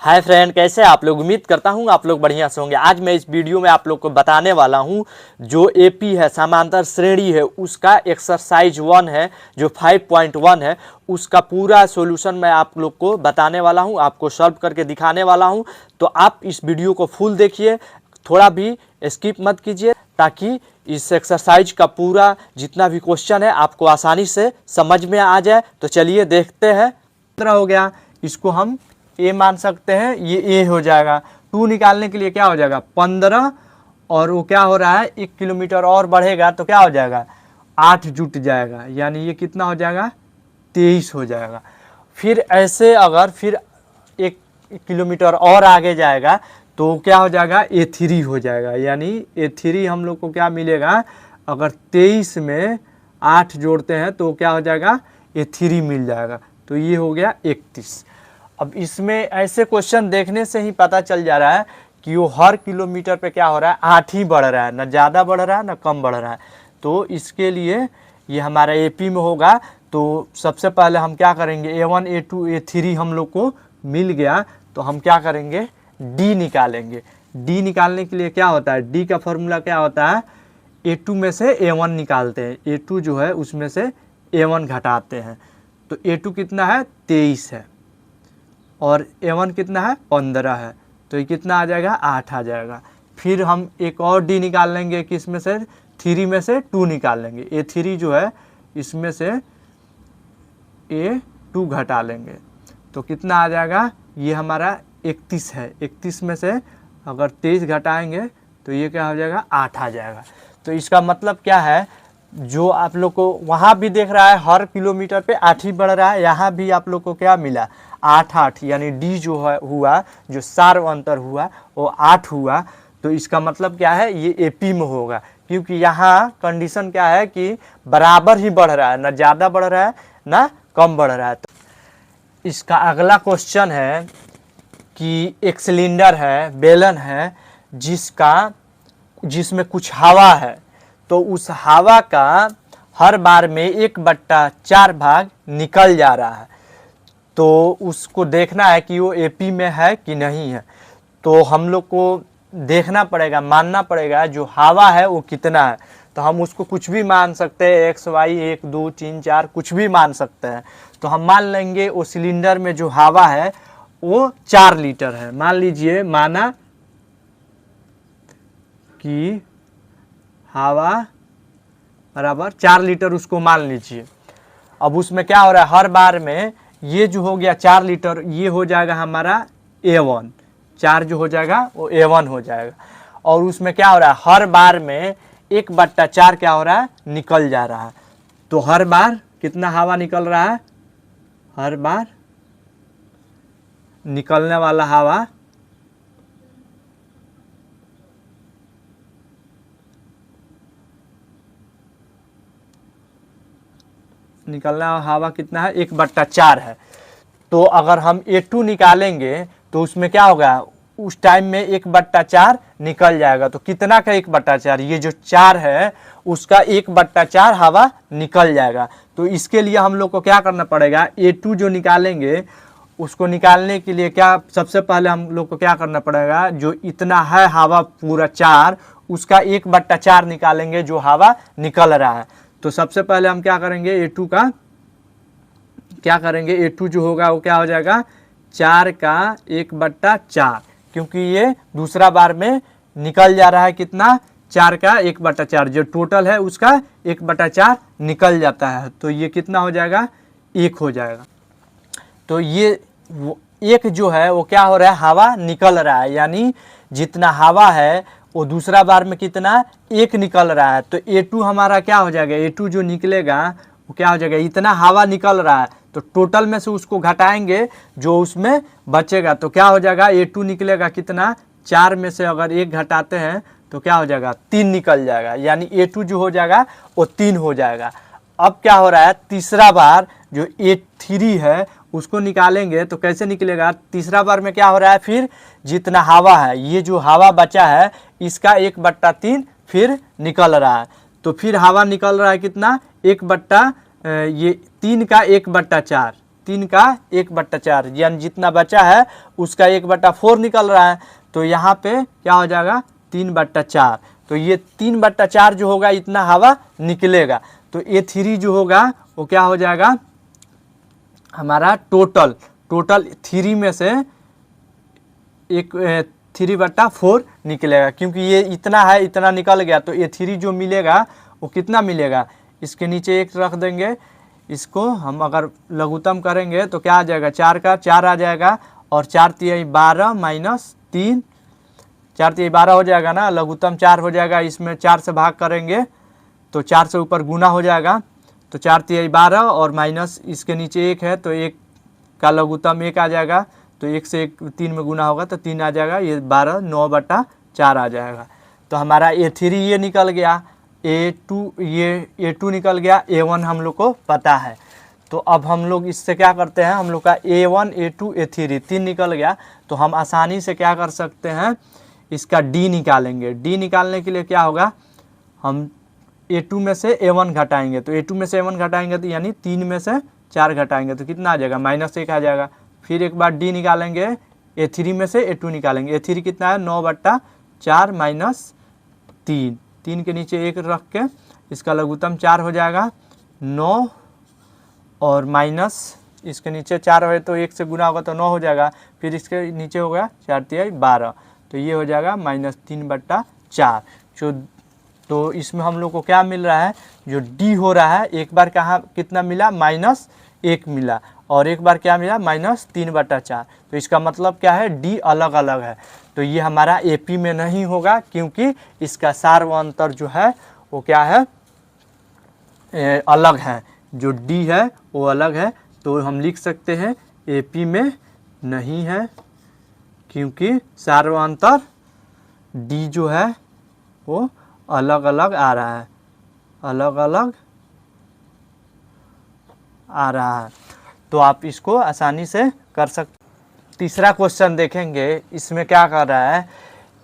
Hi friend, कैसे हैं आप लोग। उम्मीद करता हूं आप लोग बढ़िया से होंगे। आज मैं इस वीडियो में आप लोग को बताने वाला हूं जो एपी है, समांतर श्रेणी है, उसका एक्सरसाइज 1 है जो 5.1 है, उसका पूरा सॉल्यूशन मैं आप लोग को बताने वाला हूं, आपको सॉल्व करके दिखाने वाला हूं। तो आप इस वीडियो को फुल देखिए, थोड़ा भी स्किप मत कीजिए, ताकि इस एक्सरसाइज का पूरा जितना भी क्वेश्चन है आपको आसानी से समझ में आ जाए। तो चलिए देखते हैं। 15 हो गया, इसको हम ए मान सकते हैं, ये ए हो जाएगा। 2 निकालने के लिए क्या हो जाएगा 15, और वो क्या हो रहा है 1 किलोमीटर और बढ़ेगा तो क्या हो जाएगा 8 जुट जाएगा, यानी ये कितना हो जाएगा 23 हो जाएगा। फिर ऐसे अगर फिर 1 किलोमीटर और आगे जाएगा तो क्या हो जाएगा A3 हो जाएगा, यानी A3 हम लोग को क्या मिलेगा, अगर 23 में 8 जोड़ते हैं तो क्या हो जाएगा A3 मिल जाएगा। तो ये हो गया 31। अब इसमें ऐसे क्वेश्चन देखने से ही पता चल जा रहा है कि वो हर किलोमीटर पे क्या हो रहा है 8 ही बढ़ रहा है, ना ज़्यादा बढ़ रहा है ना कम बढ़ रहा है। तो इसके लिए ये हमारा एपी में होगा। तो सबसे पहले हम क्या करेंगे, A1 A2 A3 हम लोग को मिल गया तो हम क्या करेंगे डी निकालेंगे। डी निकालने के लिए क्या होता है, डी का फॉर्मूला क्या होता है, A2 में से A1 निकालते हैं, A2 जो है उसमें से A1 घटाते हैं। तो A2 कितना है 23 है और A1 कितना है 15 है, तो ये कितना आ जाएगा 8 आ जाएगा। फिर हम एक और डी निकाल लेंगे, किस में से 3 में से 2 निकाल लेंगे। A3 जो है इसमें से A2 घटा लेंगे तो कितना आ जाएगा, ये हमारा 31 है। 31 में से अगर 23 घटाएंगे तो ये क्या हो जाएगा 8 आ जाएगा। तो इसका मतलब क्या है, जो आप लोग को वहाँ भी देख रहा है हर किलोमीटर पे 8 ही बढ़ रहा है, यहाँ भी आप लोग को क्या मिला 8, यानी डी जो है हुआ, जो सार्व अंतर हुआ वो 8 हुआ। तो इसका मतलब क्या है, ये एपी में होगा, क्योंकि यहाँ कंडीशन क्या है कि बराबर ही बढ़ रहा है, ना ज़्यादा बढ़ रहा है ना कम बढ़ रहा है। तो इसका अगला क्वेश्चन है कि एक सिलेंडर है, बेलन है, जिसमें कुछ हवा है, तो उस हवा का हर बार में 1/4 भाग निकल जा रहा है। तो उसको देखना है कि वो एपी में है कि नहीं है। तो हम लोग को देखना पड़ेगा, मानना पड़ेगा जो हवा है वो कितना है। तो हम उसको कुछ भी मान सकते हैं, x y 1 2 3 4 कुछ भी मान सकते हैं। तो हम मान लेंगे वो सिलेंडर में जो हवा है वो 4 लीटर है। मान लीजिए, माना कि हवा बराबर 4 लीटर उसको मान लीजिए। अब उसमें क्या हो रहा है, हर बार में ये जो हो गया 4 लीटर, ये हो जाएगा हमारा A1, 4 जो हो जाएगा वो A1 हो जाएगा। और उसमें क्या हो रहा है, हर बार में 1/4 क्या हो रहा है निकल जा रहा है। तो हर बार कितना हवा निकल रहा है, हर बार निकलने वाला हवा कितना है 1/4 है। तो अगर हम A2 निकालेंगे तो उसमें क्या होगा, उस टाइम में 1/4 निकल जाएगा। तो कितना का 1/4, ये जो 4 है उसका 1/4 हवा निकल जाएगा। तो इसके लिए हम लोग को क्या करना पड़ेगा, A2 जो निकालेंगे उसको निकालने के लिए क्या, सबसे पहले हम लोग को क्या करना पड़ेगा, जो इतना है हवा पूरा 4, उसका 1/4 निकालेंगे जो हवा निकल रहा है। तो सबसे पहले हम क्या करेंगे, A2 का क्या करेंगे, A2 जो होगा वो क्या हो जाएगा 4 का 1/4, क्योंकि ये दूसरा बार में निकल जा रहा है कितना 4 का 1/4, जो टोटल है उसका 1/4 निकल जाता है। तो ये कितना हो जाएगा 1 हो जाएगा। तो ये एक जो है वो क्या हो रहा है, हवा निकल रहा है, यानी जितना हवा है वो दूसरा बार में कितना 1 निकल रहा है। तो A2 हमारा क्या हो जाएगा, A2 जो निकलेगा वो क्या हो जाएगा, इतना हवा निकल रहा है तो टोटल में से उसको घटाएंगे जो उसमें बचेगा। तो क्या हो जाएगा, A2 निकलेगा कितना, 4 में से अगर 1 घटाते हैं तो क्या हो जाएगा 3 निकल जाएगा, यानी A2 जो हो जाएगा वो 3 हो जाएगा। अब क्या हो रहा है, तीसरा बार जो A3 है उसको निकालेंगे तो कैसे निकलेगा, तीसरा बार में क्या हो रहा है, फिर जितना हवा है, ये जो हवा बचा है इसका 1/3 फिर निकल रहा है। तो फिर हवा निकल रहा है कितना, ये 3 का 1/4, 3 का 1/4, यानी जितना बचा है उसका 1/4 निकल रहा है। तो यहाँ पे क्या हो जाएगा 3/4। तो ये 3/4 जो होगा इतना हवा निकलेगा। तो A3 जो होगा वो क्या हो जाएगा हमारा टोटल 3 में से 3/4 निकलेगा, क्योंकि ये इतना है, इतना निकल गया। तो A3 जो मिलेगा वो कितना मिलेगा, इसके नीचे 1 रख देंगे। इसको हम अगर लघुत्तम करेंगे तो क्या आ जाएगा, 4 का 4 आ जाएगा, और 4 तिहाई 12 माइनस 3, 4 तिहाई 12 हो जाएगा ना, लघुत्तम 4 हो जाएगा। इसमें 4 से भाग करेंगे तो 4 से ऊपर गुना हो जाएगा। तो 4 तिहाई 12 और माइनस इसके नीचे 1 है, तो 1 का लघुत्तम 1 आ जाएगा। तो 1 से 1 3 में गुना होगा तो 3 आ जाएगा, ये 12 9/4 आ जाएगा। तो हमारा A3 ये निकल गया, A2 निकल गया, A1 हम लोग को पता है। तो अब हम लोग इससे क्या करते हैं, हम लोग का A1 A2 A3 3 निकल गया। तो हम आसानी से क्या कर सकते हैं, इसका D निकालेंगे। D निकालने के लिए क्या होगा, हम A2 में से A1 घटाएंगे। तो A2 में से A1 घटाएंगे तो यानी 3 में से 4 घटाएंगे तो कितना आ जाएगा, -1 आ जाएगा। फिर एक बार D निकालेंगे, A3 में से A2 निकालेंगे। A3 कितना है 9/4 माइनस 3, 3 के नीचे 1 रख के इसका लघुत्तम 4 हो जाएगा, 9 और माइनस इसके नीचे 4 है तो 1 से गुना होगा तो 9 हो जाएगा। फिर इसके नीचे हो गया 4 तिहाई 12, तो ये हो जाएगा -3/4। तो इसमें हम लोग को क्या मिल रहा है, जो D हो रहा है, एक बार कहाँ कितना मिला -1 मिला, और एक बार क्या मिला -3/4। तो इसका मतलब क्या है, D अलग अलग है। तो ये हमारा AP में नहीं होगा, क्योंकि इसका सार्वअंतर जो है वो क्या है, अलग है। जो D है वो अलग है। तो हम लिख सकते हैं AP में नहीं है, क्योंकि सार्वअंतर D जो है वो अलग अलग आ रहा है, अलग अलग आ रहा है। तो आप इसको आसानी से कर सकते। तीसरा क्वेश्चन देखेंगे, इसमें क्या कर रहा है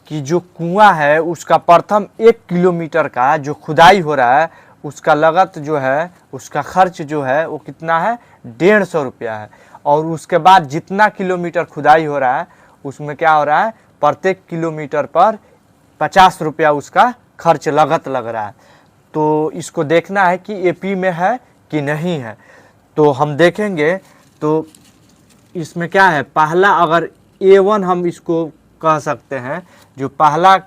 कि जो कुआं है उसका प्रथम 1 किलोमीटर का जो खुदाई हो रहा है उसका लागत जो है, उसका खर्च जो है वो कितना है, 150 रुपया है। और उसके बाद जितना किलोमीटर खुदाई हो रहा है उसमें क्या हो रहा है, प्रत्येक किलोमीटर पर 50 रुपया उसका खर्च लागत लग रहा है। तो इसको देखना है कि AP में है कि नहीं है। तो हम देखेंगे, तो इसमें क्या है, पहला अगर A1 हम इसको कह सकते हैं, जो पहला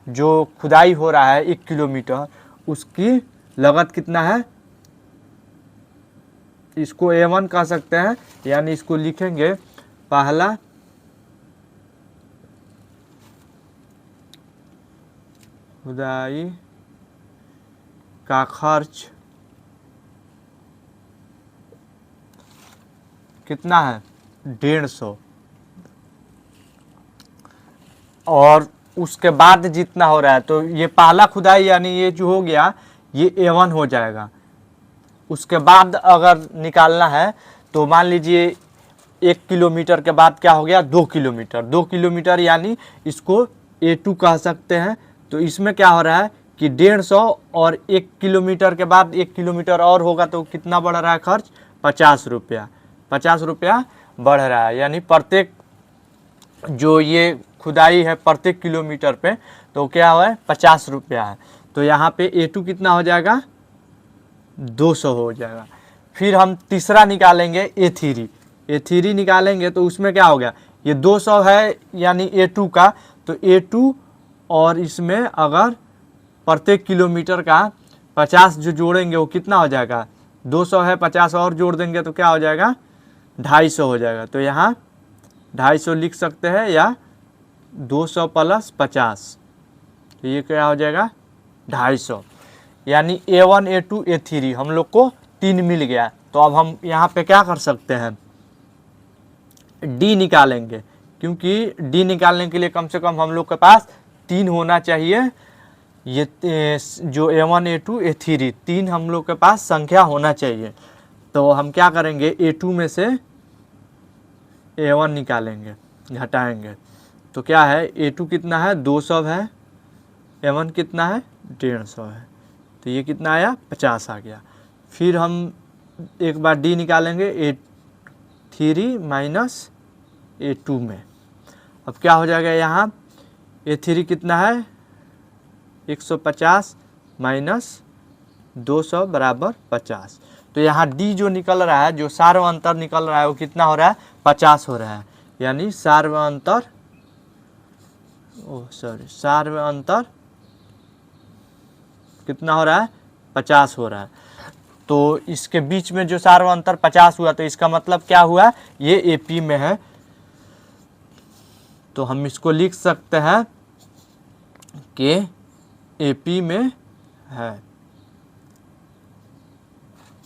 जो खुदाई हो रहा है 1 किलोमीटर, उसकी लागत कितना है, इसको A1 कह सकते हैं। यानी इसको लिखेंगे पहला खुदाई का खर्च कितना है, 150। और उसके बाद जितना हो रहा है, तो ये पहला खुदाई यानी ये जो हो गया ये A1 हो जाएगा। उसके बाद अगर निकालना है तो मान लीजिए 1 किलोमीटर के बाद क्या हो गया, 2 किलोमीटर, 2 किलोमीटर यानी इसको A2 कह सकते हैं। तो इसमें क्या हो रहा है कि 150, और 1 किलोमीटर के बाद 1 किलोमीटर और होगा तो कितना बढ़ रहा है खर्च, 50 रुपया, 50 रुपया बढ़ रहा है। यानी प्रत्येक जो ये खुदाई है प्रत्येक किलोमीटर पे, तो क्या हुआ है 50 रुपया है। तो यहाँ पे A2 कितना हो जाएगा, 200 हो जाएगा। फिर हम तीसरा निकालेंगे A3, A3 निकालेंगे तो उसमें क्या हो गया, ये 200 है यानी A2 का, तो A2 और इसमें अगर प्रत्येक किलोमीटर का 50 जो जोड़ेंगे वो कितना हो जाएगा, 200 है, 50 और जोड़ देंगे तो क्या हो जाएगा, 250 हो जाएगा। तो यहाँ 250 लिख सकते हैं, या 200 + 50, तो ये क्या हो जाएगा 250। यानी A1 A2 A3 हम लोग को 3 मिल गया। तो अब हम यहाँ पे क्या कर सकते हैं, D निकालेंगे, क्योंकि D निकालने के लिए कम से कम हम लोग के पास 3 होना चाहिए। ये जो A1 A2 A3 3 हम लोग के पास संख्या होना चाहिए। तो हम क्या करेंगे, A2 में से A1 निकालेंगे, घटाएंगे, तो क्या है, A2 कितना है 200 है, A1 कितना है 150 है, तो ये कितना आया 50 आ गया। फिर हम एक बार D निकालेंगे, A3 माइनस A2 में। अब क्या हो जाएगा यहाँ, A3 कितना है 150 माइनस 200 बराबर 50। तो यहाँ D जो निकल रहा है, जो सार्व अंतर निकल रहा है वो कितना हो रहा है 50 हो रहा है, यानी सार्व अंतर कितना हो रहा है 50 हो रहा है। तो इसके बीच में जो सार्व अंतर 50 हुआ, तो इसका मतलब क्या हुआ, ये AP में है। तो हम इसको लिख सकते हैं कि AP में है,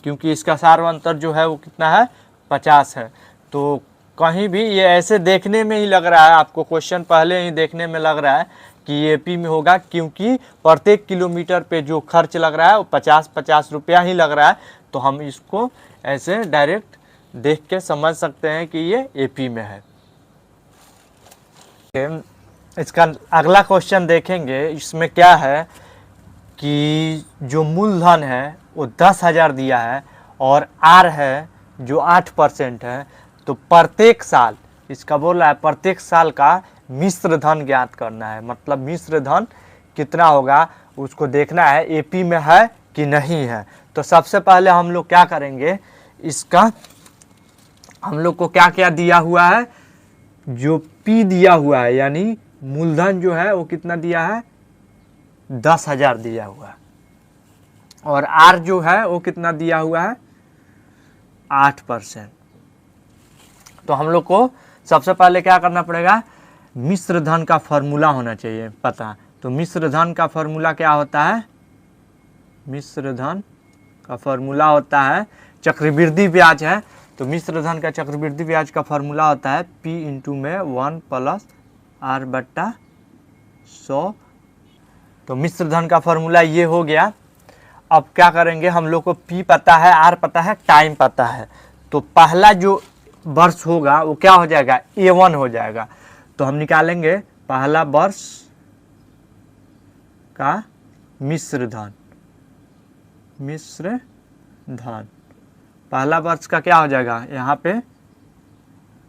क्योंकि इसका सार्व अंतर जो है वो कितना है 50 है। तो कहीं भी ये ऐसे देखने में ही लग रहा है, आपको क्वेश्चन पहले ही देखने में लग रहा है कि ये AP में होगा, क्योंकि प्रत्येक किलोमीटर पे जो खर्च लग रहा है वो 50-50 रुपया ही लग रहा है। तो हम इसको ऐसे डायरेक्ट देख के समझ सकते हैं कि ये AP में है। इसका अगला क्वेश्चन देखेंगे, इसमें क्या है कि जो मूलधन है वो 10,000 दिया है और R है जो 8% है। तो प्रत्येक साल, इसका बोल रहा है प्रत्येक साल का मिश्र धन ज्ञात करना है, मतलब मिश्र धन कितना होगा उसको देखना है AP में है कि नहीं है। तो सबसे पहले हम लोग क्या करेंगे, इसका हम लोग को क्या क्या दिया हुआ है, जो P दिया हुआ है यानी मूलधन जो है वो कितना दिया है 10,000 दिया हुआ है, और R जो है वो कितना दिया हुआ है 8%। तो हम लोग को सबसे पहले क्या करना पड़ेगा, मिश्र धन का फॉर्मूला होना चाहिए पता। तो मिश्र धन का फॉर्मूला क्या होता है, मिश्र धन का फॉर्मूला होता है चक्रवृद्धि ब्याज है। तो मिश्र धन का चक्रवृद्धि ब्याज का फॉर्मूला होता है P इंटू में 1 प्लस R बट्टा 100। तो मिश्र धन का फॉर्मूला ये हो गया। अब क्या करेंगे, हम लोग को P पता है, R पता है, टाइम पता है। तो पहला जो वर्ष होगा वो क्या हो जाएगा A1 हो जाएगा। तो हम निकालेंगे पहला वर्ष का मिश्र धन, पहला वर्ष का क्या हो जाएगा, यहाँ पे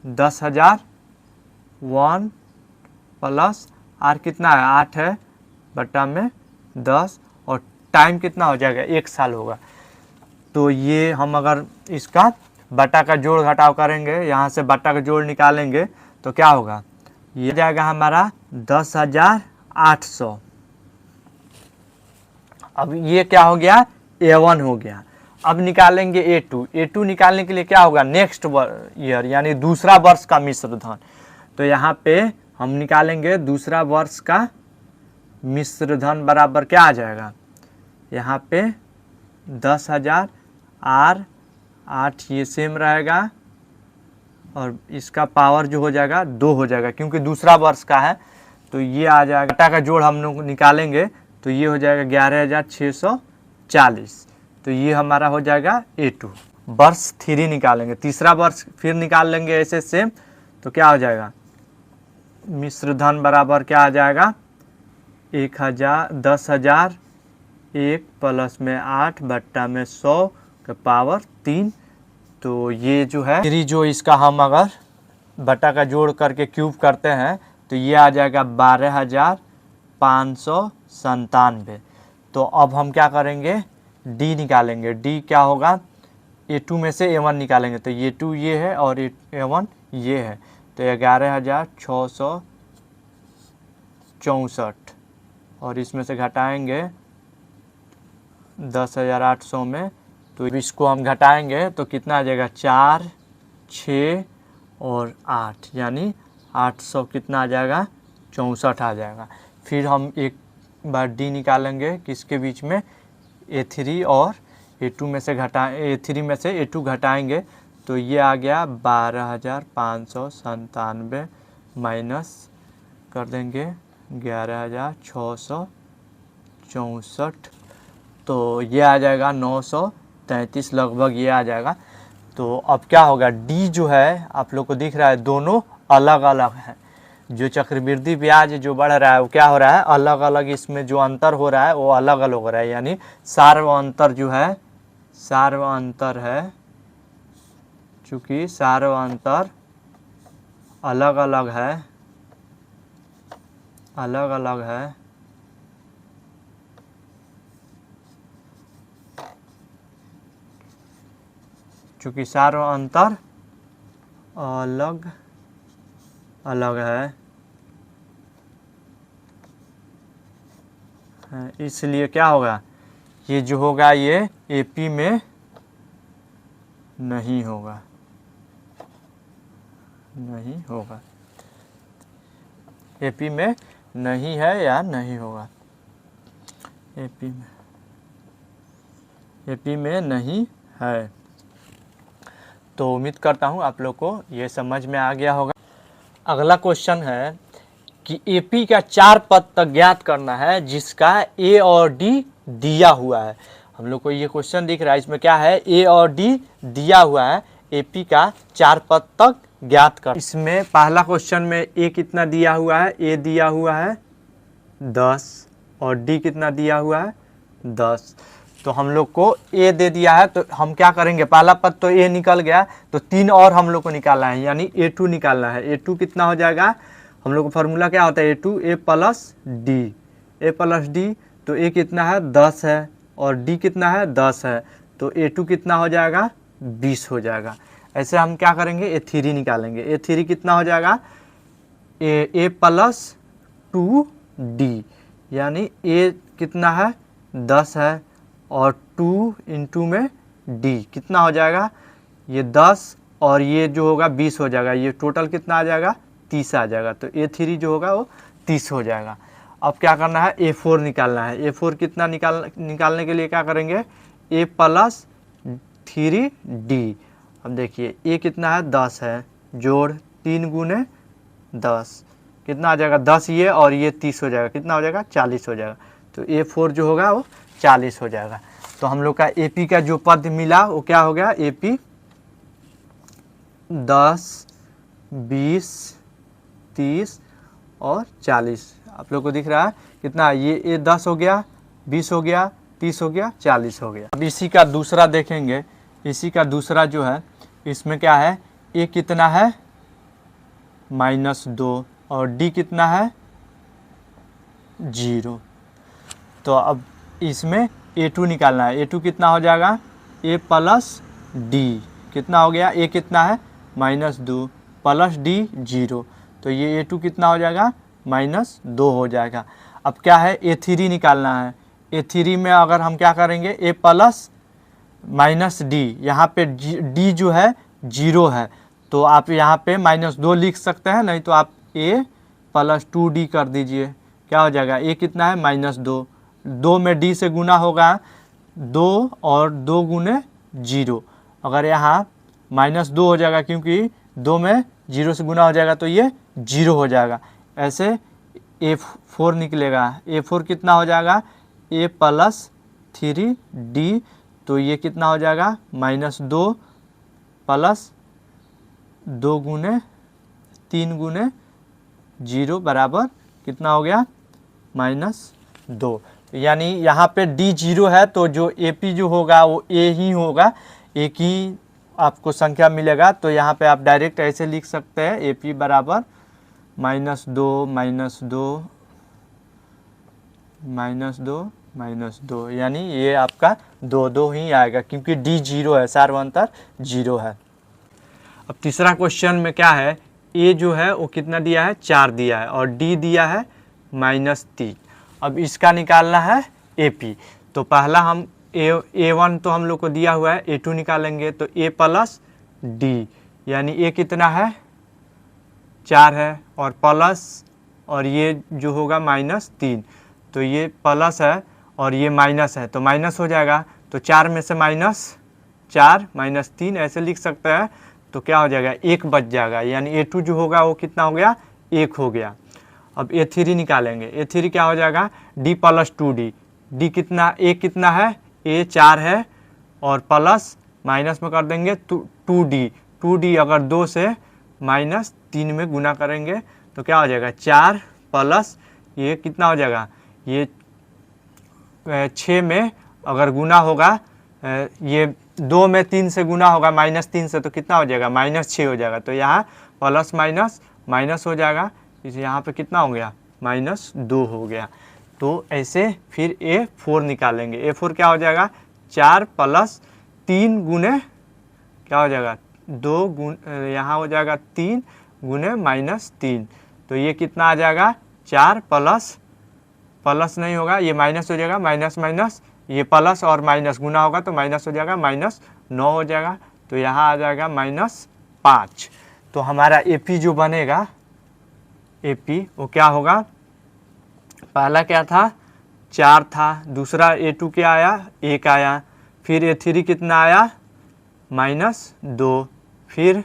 10,000 1 प्लस R कितना है 8 है बटा में 10, और टाइम कितना हो जाएगा 1 साल होगा। तो ये हम अगर इसका बटा का जोड़ घटाव करेंगे, यहाँ से बटा का जोड़ निकालेंगे तो क्या होगा, ये जाएगा हमारा 10,800। अब ये क्या हो गया A1 हो गया। अब निकालेंगे A2 निकालने के लिए क्या होगा, नेक्स्ट ईयर यानी दूसरा वर्ष का मिश्र धन। तो यहाँ पे हम निकालेंगे दूसरा वर्ष का मिश्र धन बराबर क्या आ जाएगा, यहाँ पे 10,000 R 8 ये सेम रहेगा, और इसका पावर जो हो जाएगा 2 हो जाएगा क्योंकि दूसरा वर्ष का है। तो ये आ जाएगा, बटा का जोड़ हम लोग निकालेंगे तो ये हो जाएगा 11,640। तो ये हमारा हो जाएगा A2। वर्ष 3 निकालेंगे, तीसरा वर्ष फिर निकाल लेंगे ऐसे सेम। तो क्या हो जाएगा, मिश्र धन बराबर क्या आ जाएगा 10,000 1 प्लस में 8 बट्टा में 100 का पावर 3। तो ये जो है जो इसका हम अगर बटा का जोड़ करके क्यूब करते हैं तो ये आ जाएगा 12,597। तो अब हम क्या करेंगे, D निकालेंगे। D क्या होगा, A2 में से A1 निकालेंगे। तो A2 ये है और A1 ये है, तो 11,664, और इसमें से घटाएंगे 10,800 में। तो इसको हम घटाएंगे तो कितना आ जाएगा 4 6 और 8, यानी 800 कितना आ जाएगा 64 आ जाएगा। फिर हम एक बार D निकालेंगे किसके बीच में, A3 और A2 में से A3 में से A2 घटाएंगे तो ये आ गया 12,597 माइनस कर देंगे 11,664, तो ये आ जाएगा 933 लगभग ये आ जाएगा। तो अब क्या होगा, D जो है आप लोग को दिख रहा है दोनों अलग अलग है। जो चक्रवृद्धि ब्याज जो बढ़ रहा है वो क्या हो रहा है अलग अलग, इसमें जो अंतर हो रहा है वो अलग अलग हो रहा है, यानी सार्व अंतर जो है, सार्व अंतर है चूँकि सारे अंतर अलग अलग है, चूँकि सारे अंतर अलग अलग है, इसलिए क्या होगा, ये जो होगा ये एपी में नहीं होगा, एपी में नहीं है या नहीं होगा, एपी में नहीं है। तो उम्मीद करता हूँ आप लोग को ये समझ में आ गया होगा। अगला क्वेश्चन है कि एपी का 4 पद तक ज्ञात करना है जिसका ए और डी दिया हुआ है। हम लोग को ये क्वेश्चन दिख रहा है, इसमें क्या है, ए और डी दिया हुआ है, एपी का 4 पद तक ज्ञात कर। इसमें पहला क्वेश्चन में ए कितना दिया हुआ है, ए दिया हुआ है 10 और डी कितना दिया हुआ है 10। तो हम लोग को ए दे दिया है, तो हम क्या करेंगे, पहला पद तो ए निकल गया, तो 3 और हम लोग को निकालना है, यानी A2 निकालना है। A2 कितना हो जाएगा, हम लोग को फार्मूला क्या होता है, A2 A प्लस डी, तो ए कितना है 10 है और डी कितना है 10 है, तो A2 कितना हो जाएगा 20 हो जाएगा। ऐसे हम क्या करेंगे, A3 निकालेंगे। A3 कितना हो जाएगा, ए प्लस 2D, यानी ए कितना है 10 है और 2 इंटू में डी कितना हो जाएगा, ये 10 और ये जो होगा 20 हो जाएगा, ये टोटल कितना आ जाएगा 30 आ जाएगा। तो A3 जो होगा वो 30 हो जाएगा। अब क्या करना है, A4 निकालना है। A4 कितना निकालने के लिए क्या करेंगे, A प्लस 3D। अब देखिए ए कितना है 10 है, जोड़ 3 गुने 10 कितना आ जाएगा 10, ये और ये 30 हो जाएगा, कितना हो जाएगा 40 हो जाएगा। तो A4 जो होगा वो 40 हो जाएगा। तो हम लोग का एपी का जो पद मिला वो क्या हो गया, एपी 10, 20, 30 और 40। आप लोग को दिख रहा है कितना, ये 10 हो गया, 20 हो गया, 30 हो गया, 40 हो गया। अब इसी का दूसरा देखेंगे, इसी का दूसरा जो है इसमें क्या है, ए कितना है -2 और डी कितना है 0। तो अब इसमें A2 निकालना है। A2 कितना हो जाएगा, A प्लस डी कितना हो गया, A कितना है -2 प्लस डी 0, तो ये A2 कितना हो जाएगा -2 हो जाएगा। अब क्या है, A3 निकालना है। A3 में अगर हम क्या करेंगे, A प्लस -D, यहाँ पे D जो है 0 है, तो आप यहाँ पे -2 लिख सकते हैं, नहीं तो आप A प्लस 2D कर दीजिए, क्या हो जाएगा, A कितना है -2, 2 में D से गुना होगा 2 और 2 गुने 0, अगर यहाँ -2 हो जाएगा क्योंकि 2 में 0 से गुना हो जाएगा तो ये 0 हो जाएगा। ऐसे A4 निकलेगा। A4 कितना हो जाएगा, A प्लस 3D, तो ये कितना हो जाएगा -2 प्लस 2 गुने 3 गुने 0 बराबर कितना हो गया -2। यानी यहाँ पे D 0 है, तो जो AP जो होगा वो A ही होगा, एक ही आपको संख्या मिलेगा। तो यहाँ पे आप डायरेक्ट ऐसे लिख सकते हैं, AP बराबर -2 यानी ये आपका 2 ही आएगा क्योंकि D 0 है, सार्वंतर 0 है। अब तीसरा क्वेश्चन में क्या है, A जो है वो कितना दिया है 4 दिया है और D दिया है -3। अब इसका निकालना है AP। तो पहला हम A1 तो हम लोग को दिया हुआ है, A2 निकालेंगे, तो A प्लस D, यानी A कितना है 4 है और प्लस, और ये जो होगा -3, तो ये प्लस है और ये माइनस है, तो माइनस हो जाएगा। तो 4 में से -4 -3 ऐसे लिख सकते हैं, तो क्या हो जाएगा 1 बच जाएगा, यानी A2 जो होगा वो कितना हो गया 1 हो गया। अब A3 निकालेंगे। A3 क्या हो जाएगा, D प्लस 2D, D कितना, A कितना है, A 4 है और प्लस माइनस में कर देंगे 2D अगर 2 से -3 में गुना करेंगे तो क्या हो जाएगा 4 प्लस ये कितना हो जाएगा, ये 6 में अगर गुना होगा, ये 2 में 3 से गुना होगा -3 से, तो कितना हो जाएगा -6 हो जाएगा। तो यहाँ प्लस माइनस माइनस हो जाएगा, इस यहाँ पे कितना हो गया -2 हो गया। तो ऐसे फिर A4 निकालेंगे। A4 क्या हो जाएगा 4 + 3 गुने क्या हो जाएगा 2 गुण, यहाँ हो जाएगा 3 गुने -3, तो ये कितना आ जाएगा 4 प्लस नहीं होगा, ये माइनस हो जाएगा, माइनस माइनस ये प्लस और माइनस गुना होगा तो माइनस हो जाएगा, -9 हो जाएगा। तो यहाँ आ जाएगा -5। तो हमारा AP जो बनेगा AP वो क्या होगा, पहला क्या था 4 था, दूसरा A2 क्या आया 1 आया, फिर A3 कितना आया -2, फिर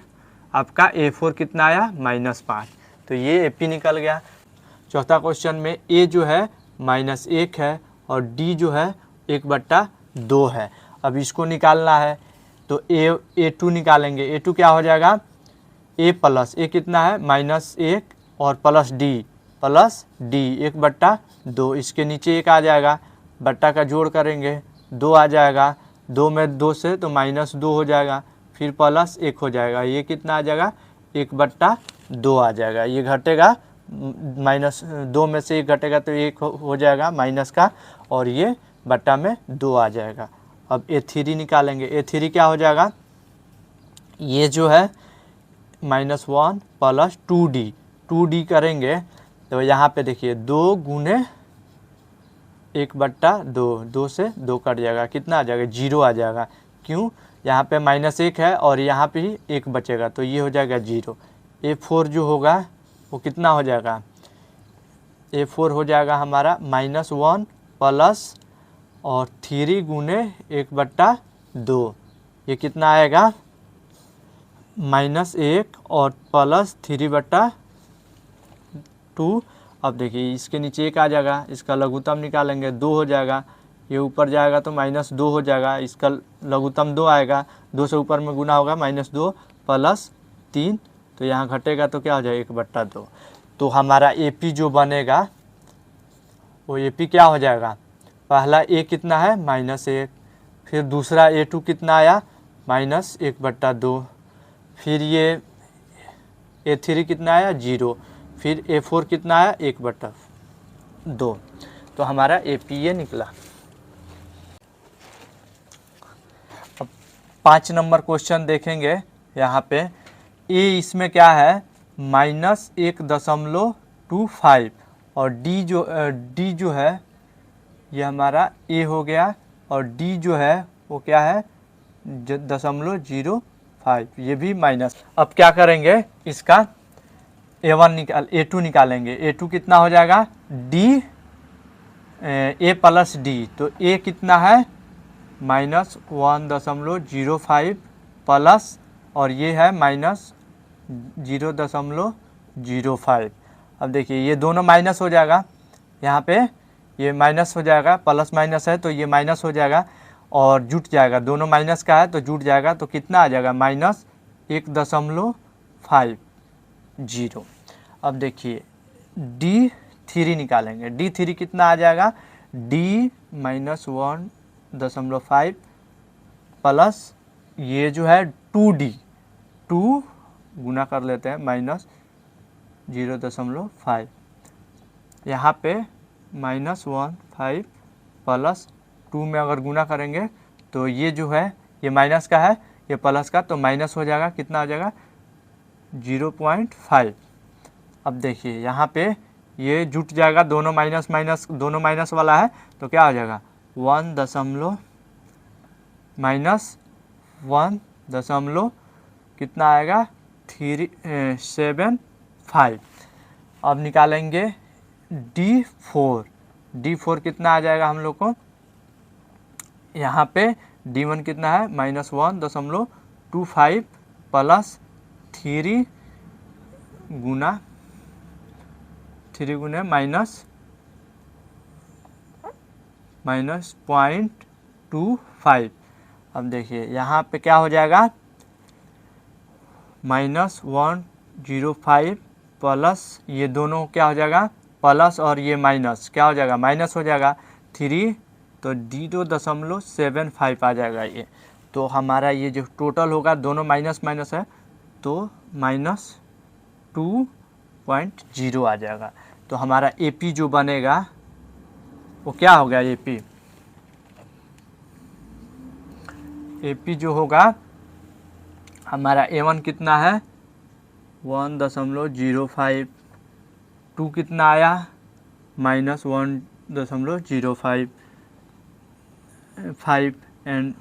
आपका A4 कितना आया -5। तो ये AP निकल गया। चौथा क्वेश्चन में A जो है -1 है और D जो है 1/2 है। अब इसको निकालना है तो A2 निकालेंगे। A2 क्या हो जाएगा A कितना है -1 और प्लस D 1/2, इसके नीचे 1 आ जाएगा, बट्टा का जोड़ करेंगे 2 आ जाएगा, 2 में 2 से तो -2 हो जाएगा, फिर +1 हो जाएगा, ये कितना आ जाएगा 1/2 आ जाएगा। ये घटेगा -2 में से 1 घटेगा तो 1 हो जाएगा माइनस का, और ये बट्टा में 2 आ जाएगा। अब A3 निकालेंगे। A3 क्या हो जाएगा, ये जो है -1 + 2D करेंगे तो यहाँ पे देखिए 2 गुने 1/2, 2 से 2 कट जाएगा, कितना आ जाएगा 0 आ जाएगा। क्यों, यहाँ पे -1 है और यहाँ पे ही 1 बचेगा तो ये हो जाएगा 0। A4 जो होगा वो कितना हो जाएगा, A4 हो जाएगा हमारा -1 प्लस और 3 गुने 1/2, ये कितना आएगा -1 और प्लस 3/2। अब देखिए इसके नीचे 1 आ जाएगा, इसका लघुत्तम निकालेंगे 2 हो जाएगा, ये ऊपर जाएगा तो -2 हो जाएगा, इसका लघुत्तम 2 आएगा, 2 से ऊपर में गुना होगा -2 + 3, तो यहाँ घटेगा तो क्या हो जाएगा 1/2। तो हमारा AP जो बनेगा वो AP क्या हो जाएगा, पहला A कितना है -1, फिर दूसरा A2 कितना आया -1/2, फिर ये A3 कितना आया 0, फिर A4 कितना आया 1/2। तो हमारा AP ये निकला। अब 5 नंबर क्वेश्चन देखेंगे। यहाँ पे A इसमें क्या है -1.25 और D जो है ये हमारा A हो गया और D जो है वो क्या है 0.05, ये भी माइनस। अब क्या करेंगे, इसका A2 निकालेंगे। A2 कितना हो जाएगा A + D, तो A कितना है -1.05 प्लस और ये है -0.05। अब देखिए ये दोनों माइनस हो जाएगा, यहाँ पे ये माइनस हो जाएगा, प्लस माइनस है तो ये माइनस हो जाएगा और जुट जाएगा, दोनों माइनस का है तो जुट जाएगा, तो कितना आ जाएगा -1.50। अब देखिए D3 निकालेंगे। D3 कितना आ जाएगा D -1.5 प्लस ये जो है 2D 2 गुना कर लेते हैं -0.5, यहाँ पे -1.5 प्लस 2 में अगर गुना करेंगे तो ये जो है ये माइनस का है ये प्लस का, तो माइनस हो जाएगा, कितना आ जाएगा 0.5। अब देखिए यहाँ पे ये जुट जाएगा, दोनों माइनस दोनों माइनस वाला है तो क्या हो जाएगा 1 कितना आएगा 375। अब निकालेंगे D4 कितना आ जाएगा हम लोग को, यहाँ पे D1 कितना है -1.25 प्लस 3 गुने -0.25। अब देखिए यहाँ पे क्या हो जाएगा -105 प्लस ये दोनों क्या हो जाएगा प्लस और ये माइनस क्या हो जाएगा माइनस हो जाएगा 3, तो 0.75 आ जाएगा ये। तो हमारा ये जो टोटल होगा दोनों माइनस माइनस है तो -2.0 आ जाएगा। तो हमारा AP जो बनेगा वो क्या हो गया, AP जो होगा हमारा A1 कितना है 1.05, 2 कितना आया -1.05, 5 एंड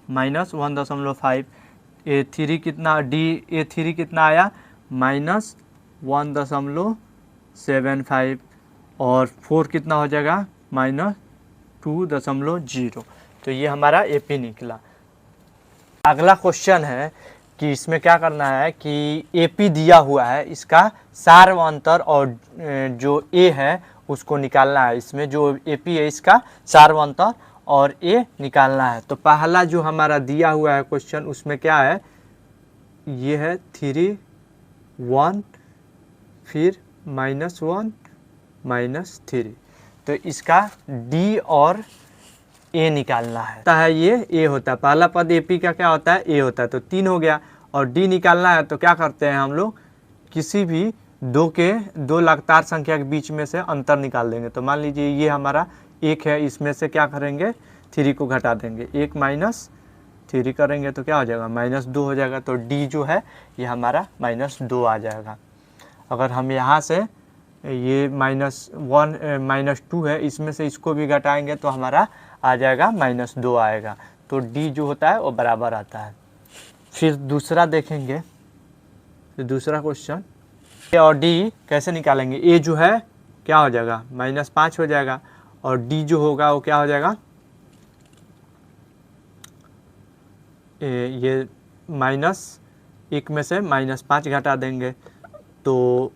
-1.5, A3 कितना A3 कितना आया -1.75 और 4 कितना हो जाएगा -2.0। तो ये हमारा AP निकला। अगला क्वेश्चन है कि इसमें क्या करना है कि AP दिया हुआ है, इसका सार्वंतर और जो A है उसको निकालना है। इसमें जो AP है इसका सार्वंतर और A निकालना है। तो पहला जो हमारा दिया हुआ है क्वेश्चन उसमें क्या है, ये है 3 1 फिर -1 -3। तो इसका D और A निकालना है ये A होता है, पहला पद AP का क्या होता है A होता है, तो 3 हो गया। और D निकालना है तो क्या करते हैं हम लोग, किसी भी दो लगातार संख्या के बीच में से अंतर निकाल देंगे। तो मान लीजिए ये हमारा 1 है, इसमें से क्या करेंगे 3 को घटा देंगे, 1 -3 करेंगे तो क्या हो जाएगा -2 हो जाएगा। तो D जो है ये हमारा -2 आ जाएगा। अगर हम यहाँ से ये -1 -2 है, इसमें से इसको भी घटाएंगे तो हमारा आ जाएगा -2 आएगा। तो D जो होता है वो बराबर आता है। फिर दूसरा देखेंगे, तो दूसरा क्वेश्चन A और D कैसे निकालेंगे। A जो है क्या हो जाएगा -5 हो जाएगा और D जो होगा वो क्या हो जाएगा, ये -1 में से -5 घटा देंगे तो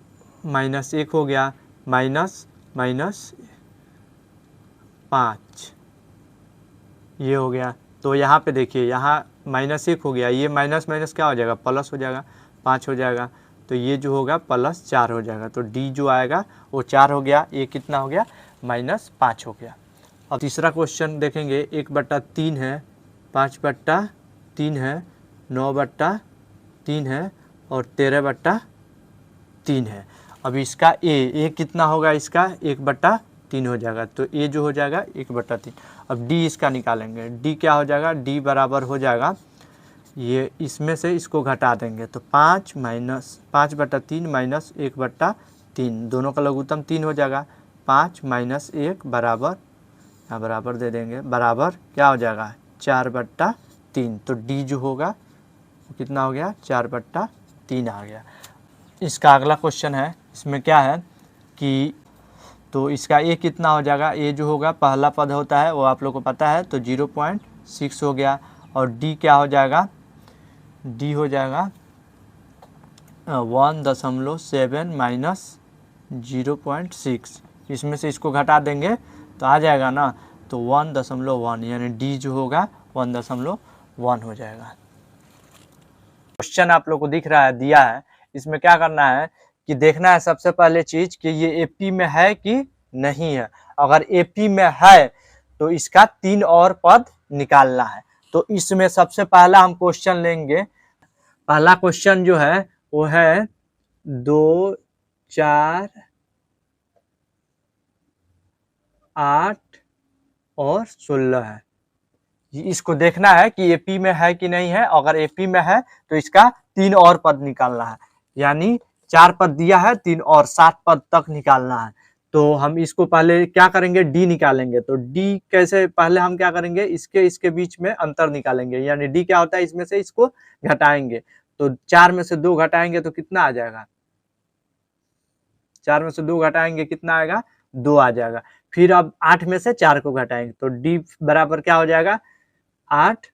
-1 हो गया, -5 ये हो गया। तो यहाँ पे देखिए यहाँ -1 हो गया, ये माइनस माइनस क्या हो जाएगा प्लस हो जाएगा, 5 हो जाएगा। तो ये जो होगा +4 हो जाएगा। तो D जो आएगा वो 4 हो गया, ये कितना हो गया -5 हो गया। अब तीसरा क्वेश्चन देखेंगे, 1/3 है, 5/3 है, 9/3 है और 13/3 है। अब इसका A कितना होगा, इसका 1/3 हो जाएगा। तो A जो हो जाएगा 1/3। अब D इसका निकालेंगे, D क्या हो जाएगा, D बराबर हो जाएगा, ये इसमें से इसको घटा देंगे तो 5/3 - 1/3, दोनों का लघुत्तम 3 हो जाएगा। 5 - 1 बराबर, यहाँ बराबर दे देंगे, बराबर क्या हो जाएगा 4/3। तो D जो होगा वो कितना हो गया 4/3 आ गया। इसका अगला क्वेश्चन है, इसमें क्या है कि तो इसका A कितना हो जाएगा, A जो होगा पहला पद होता है वो आप लोग को पता है, तो 0.6 हो गया। और D क्या हो जाएगा, D हो जाएगा 1.7 - 0.6, इसमें से इसको घटा देंगे तो आ जाएगा ना, तो 1.1 यानी D जो होगा 1.1 हो जाएगा। क्वेश्चन आप लोग को दिख रहा है, दिया है, इसमें क्या करना है कि देखना है सबसे पहले चीज कि ये AP में है कि नहीं है। अगर AP में है तो इसका 3 और पद निकालना है। तो इसमें सबसे पहला हम क्वेश्चन लेंगे, पहला क्वेश्चन जो है वो है 2, 4, 8 और 16 है। इसको देखना है कि AP में है कि नहीं है। अगर AP में है तो इसका 3 और पद निकालना है, यानी 4 पद दिया है, 3 और 7 पद तक निकालना है। तो हम इसको पहले क्या करेंगे, D निकालेंगे। तो D कैसे, पहले हम क्या करेंगे, इसके बीच में अंतर निकालेंगे, यानी D क्या होता है, इसमें से इसको घटाएंगे। तो 4 में से 2 घटाएंगे तो कितना आ जाएगा, 4 में से 2 घटाएंगे कितना आएगा 2 आ जाएगा। फिर अब 8 में से 4 को घटाएंगे तो D बराबर क्या हो जाएगा 8 -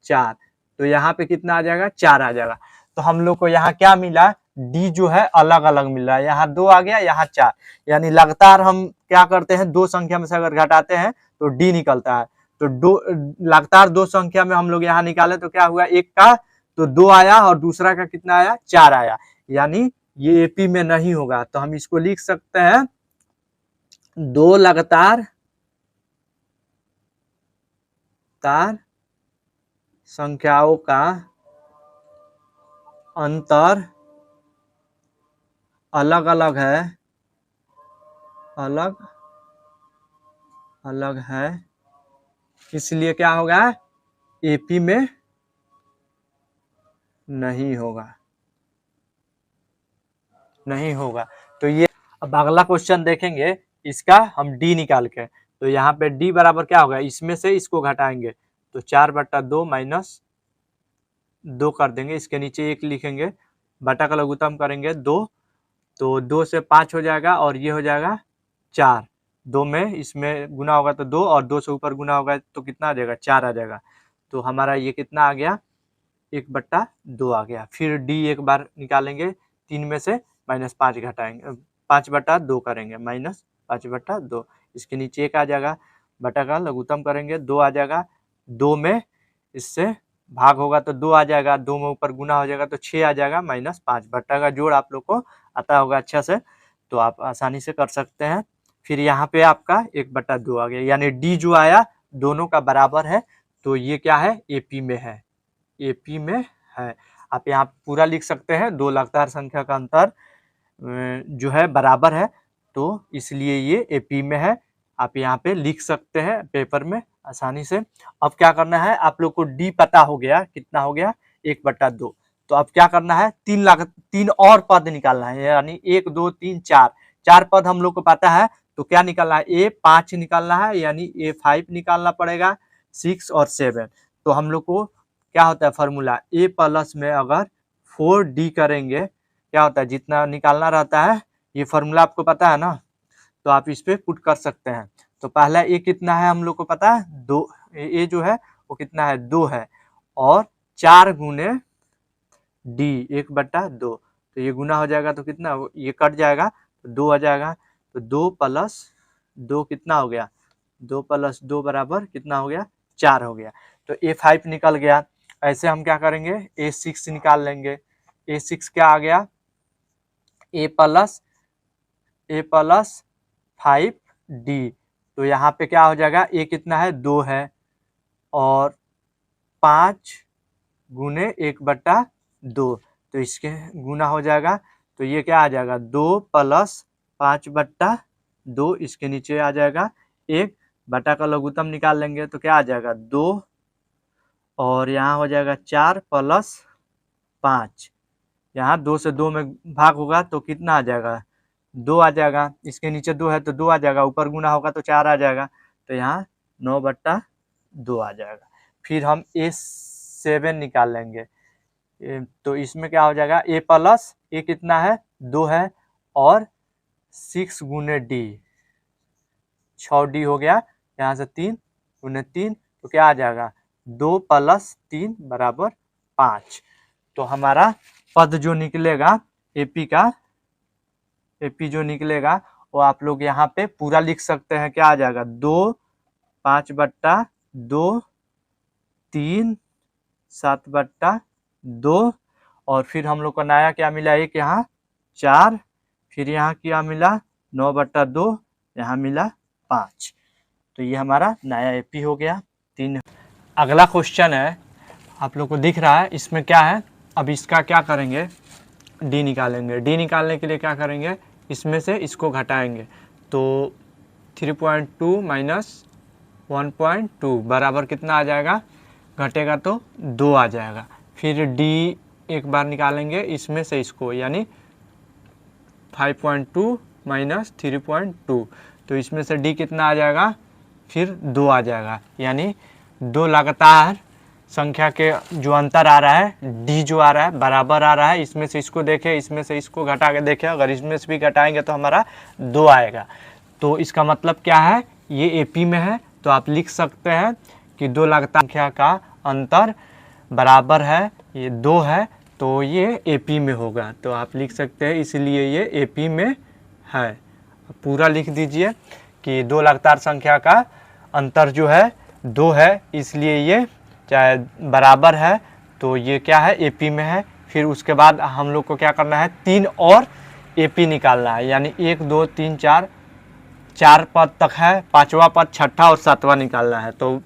4, तो यहाँ पे कितना आ जाएगा 4 आ जाएगा। तो हम लोग को यहाँ क्या मिला, D जो है अलग अलग मिल रहा है, यहाँ 2 आ गया, यहाँ 4, यानी लगातार हम क्या करते हैं, 2 संख्या में से अगर घटाते हैं तो D निकलता है। तो लगातार 2 संख्या में हम लोग यहाँ निकाले तो क्या हुआ, एक का तो 2 आया और दूसरा का कितना आया 4 आया, यानी ये AP में नहीं होगा। तो हम इसको लिख सकते हैं 2 लगातार संख्याओं का अंतर अलग अलग है, अलग अलग है, इसलिए क्या होगा, एपी में नहीं होगा, नहीं होगा। तो ये अब अगला क्वेश्चन देखेंगे, इसका हम डी निकाल के, तो यहाँ पे डी बराबर क्या होगा, इसमें से इसको घटाएंगे तो 4/2 माइनस 2 कर देंगे, इसके नीचे 1 लिखेंगे, बटा का लघुत्तम करेंगे 2, तो 2 से 5 हो जाएगा और ये हो जाएगा 4, 2 में इसमें गुना होगा तो 2 और 2 से ऊपर गुना होगा तो कितना आ जाएगा, 4 आ जाएगा। तो हमारा ये कितना आ गया, 1/2 आ गया। फिर डी एक बार निकालेंगे, 3 में से -5 घटाएंगे, 5/2 करेंगे, -5/2, इसके नीचे 1 आ जाएगा, बटा का लघुत्तम करेंगे 2 आ जाएगा, 2 में इससे भाग होगा तो 2 आ जाएगा, 2 में ऊपर गुना हो जाएगा तो 6 आ जाएगा, -5, बट्टा का जोड़ आप लोग को आता होगा अच्छा से, तो आप आसानी से कर सकते हैं। फिर यहाँ पे आपका 1/2 आ गया, यानी डी जो आया दोनों का बराबर है, तो ये क्या है, एपी में है, एपी में है। आप यहाँ पूरा लिख सकते हैं, दो लगातार संख्या का अंतर जो है बराबर है, तो इसलिए ये एपी में है। आप यहाँ पे लिख सकते हैं पेपर में आसानी से। अब क्या करना है, आप लोग को डी पता हो गया, कितना हो गया, 1/2। तो अब क्या करना है, 3 और पद निकालना है, यानी 1 2 3 4 पद हम लोग को पता है, तो क्या निकालना है, A5 निकालना है, यानी A5 निकालना पड़ेगा, 6 और 7। तो हम लोग को क्या होता है फार्मूला, A प्लस में अगर 4D करेंगे क्या होता है, जितना निकालना रहता है, ये फार्मूला आपको पता है ना, तो आप इस पे पुट कर सकते हैं। तो पहला A कितना है हम लोग को पता है, 2, A जो है वो कितना है, 2 है, और 4 गुने D 1/2, तो ये गुना हो जाएगा तो कितना, ये कट जाएगा तो 2 आ जाएगा, तो 2 + 2 कितना हो गया, 2 + 2 बराबर कितना हो गया, 4 हो गया। तो A5 निकल गया। ऐसे हम क्या करेंगे, A6 निकाल लेंगे। A6 क्या आ गया, A + 5D, तो यहाँ पे क्या हो जाएगा, A कितना है, 2 है, और 5 गुने 1/2, तो इसके गुना हो जाएगा, तो ये क्या आ जाएगा, 2 + 5/2, इसके नीचे आ जाएगा 1, बटा का लघुत्तम निकाल लेंगे तो क्या आ जाएगा, 2, और यहाँ हो जाएगा 4 + 5, यहाँ 2 से 2 में भाग होगा तो कितना आ जाएगा, 2 आ जाएगा, इसके नीचे 2 है तो 2 आ जाएगा, ऊपर गुना होगा तो 4 आ जाएगा, तो यहाँ 9/2 आ जाएगा। फिर हम A7 निकाल लेंगे, तो इसमें क्या हो जाएगा, A + A कितना है, 2 है, और 6 गुने D, 6D हो गया, यहाँ से 3 गुने 3, तो क्या आ जाएगा, 2 + 3 बराबर 5। तो हमारा पद जो निकलेगा एपी का, एपी जो निकलेगा वो आप लोग यहाँ पे पूरा लिख सकते हैं, क्या आ जाएगा, 2 5/2, 3 7/2, और फिर हम लोग को नया क्या मिला, एक यहाँ 4, फिर यहाँ क्या मिला 9/2, यहाँ मिला 5। तो ये हमारा नया एपी हो गया 3। अगला क्वेश्चन है, आप लोग को दिख रहा है, इसमें क्या है, अब इसका क्या करेंगे, डी निकालेंगे। डी निकालने के लिए क्या करेंगे, इसमें से इसको घटाएंगे, तो 3.2 माइनस 1.2 बराबर कितना आ जाएगा, घटेगा तो 2 आ जाएगा। फिर डी एक बार निकालेंगे इसमें से इसको, यानी 5.2 माइनस 3.2, तो इसमें से डी कितना आ जाएगा, फिर 2 आ जाएगा, यानी 2 लगातार संख्या के जो अंतर आ रहा है, डी जो आ रहा है बराबर आ रहा है, इसमें से इसको देखें, इसमें से इसको घटा के देखें, अगर इसमें से भी घटाएंगे तो हमारा 2 आएगा। तो इसका मतलब क्या है, ये एपी में है, तो आप लिख सकते हैं कि 2 लगातार संख्या का अंतर बराबर है, ये 2 है, तो ये एपी में होगा। तो आप लिख सकते हैं इसलिए ये एपी में है। पूरा लिख दीजिए कि 2 लगातार संख्या का अंतर जो है 2 है, इसलिए ये चाहे बराबर है, तो ये क्या है, एपी में है। फिर उसके बाद हम लोग को क्या करना है, 3 और एपी निकालना है, यानी 1 2 3 4 पद तक है, 5वां पद 6ठा और 7वां निकालना है। तो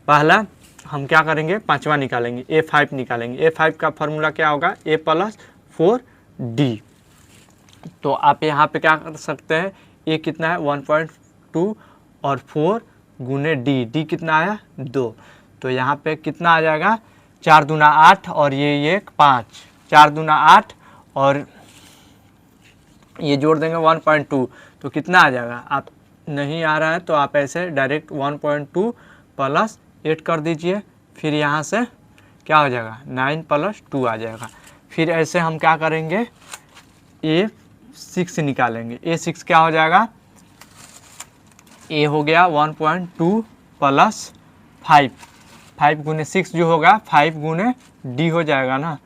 पहला हम क्या करेंगे, पांचवा निकालेंगे, A5 निकालेंगे। A5 का फॉर्मूला क्या होगा, A + 4D। तो आप यहाँ पे क्या कर सकते हैं, A कितना है 1.2 और 4 गुने D कितना आया 2। तो यहाँ पे कितना आ जाएगा, 4 दूना 8 और ये 5, 4 दूना 8 और ये जोड़ देंगे 1.2 तो कितना आ जाएगा। आप नहीं आ रहा है तो आप ऐसे डायरेक्ट 1.2 + 8 कर दीजिए, फिर यहाँ से क्या हो जाएगा 9 + 2 आ जाएगा। फिर ऐसे हम क्या करेंगे, A6 निकालेंगे। A6 क्या हो जाएगा, A हो गया 1.2 + 5, 5 गुने 6 जो होगा 5 गुने D हो जाएगा ना।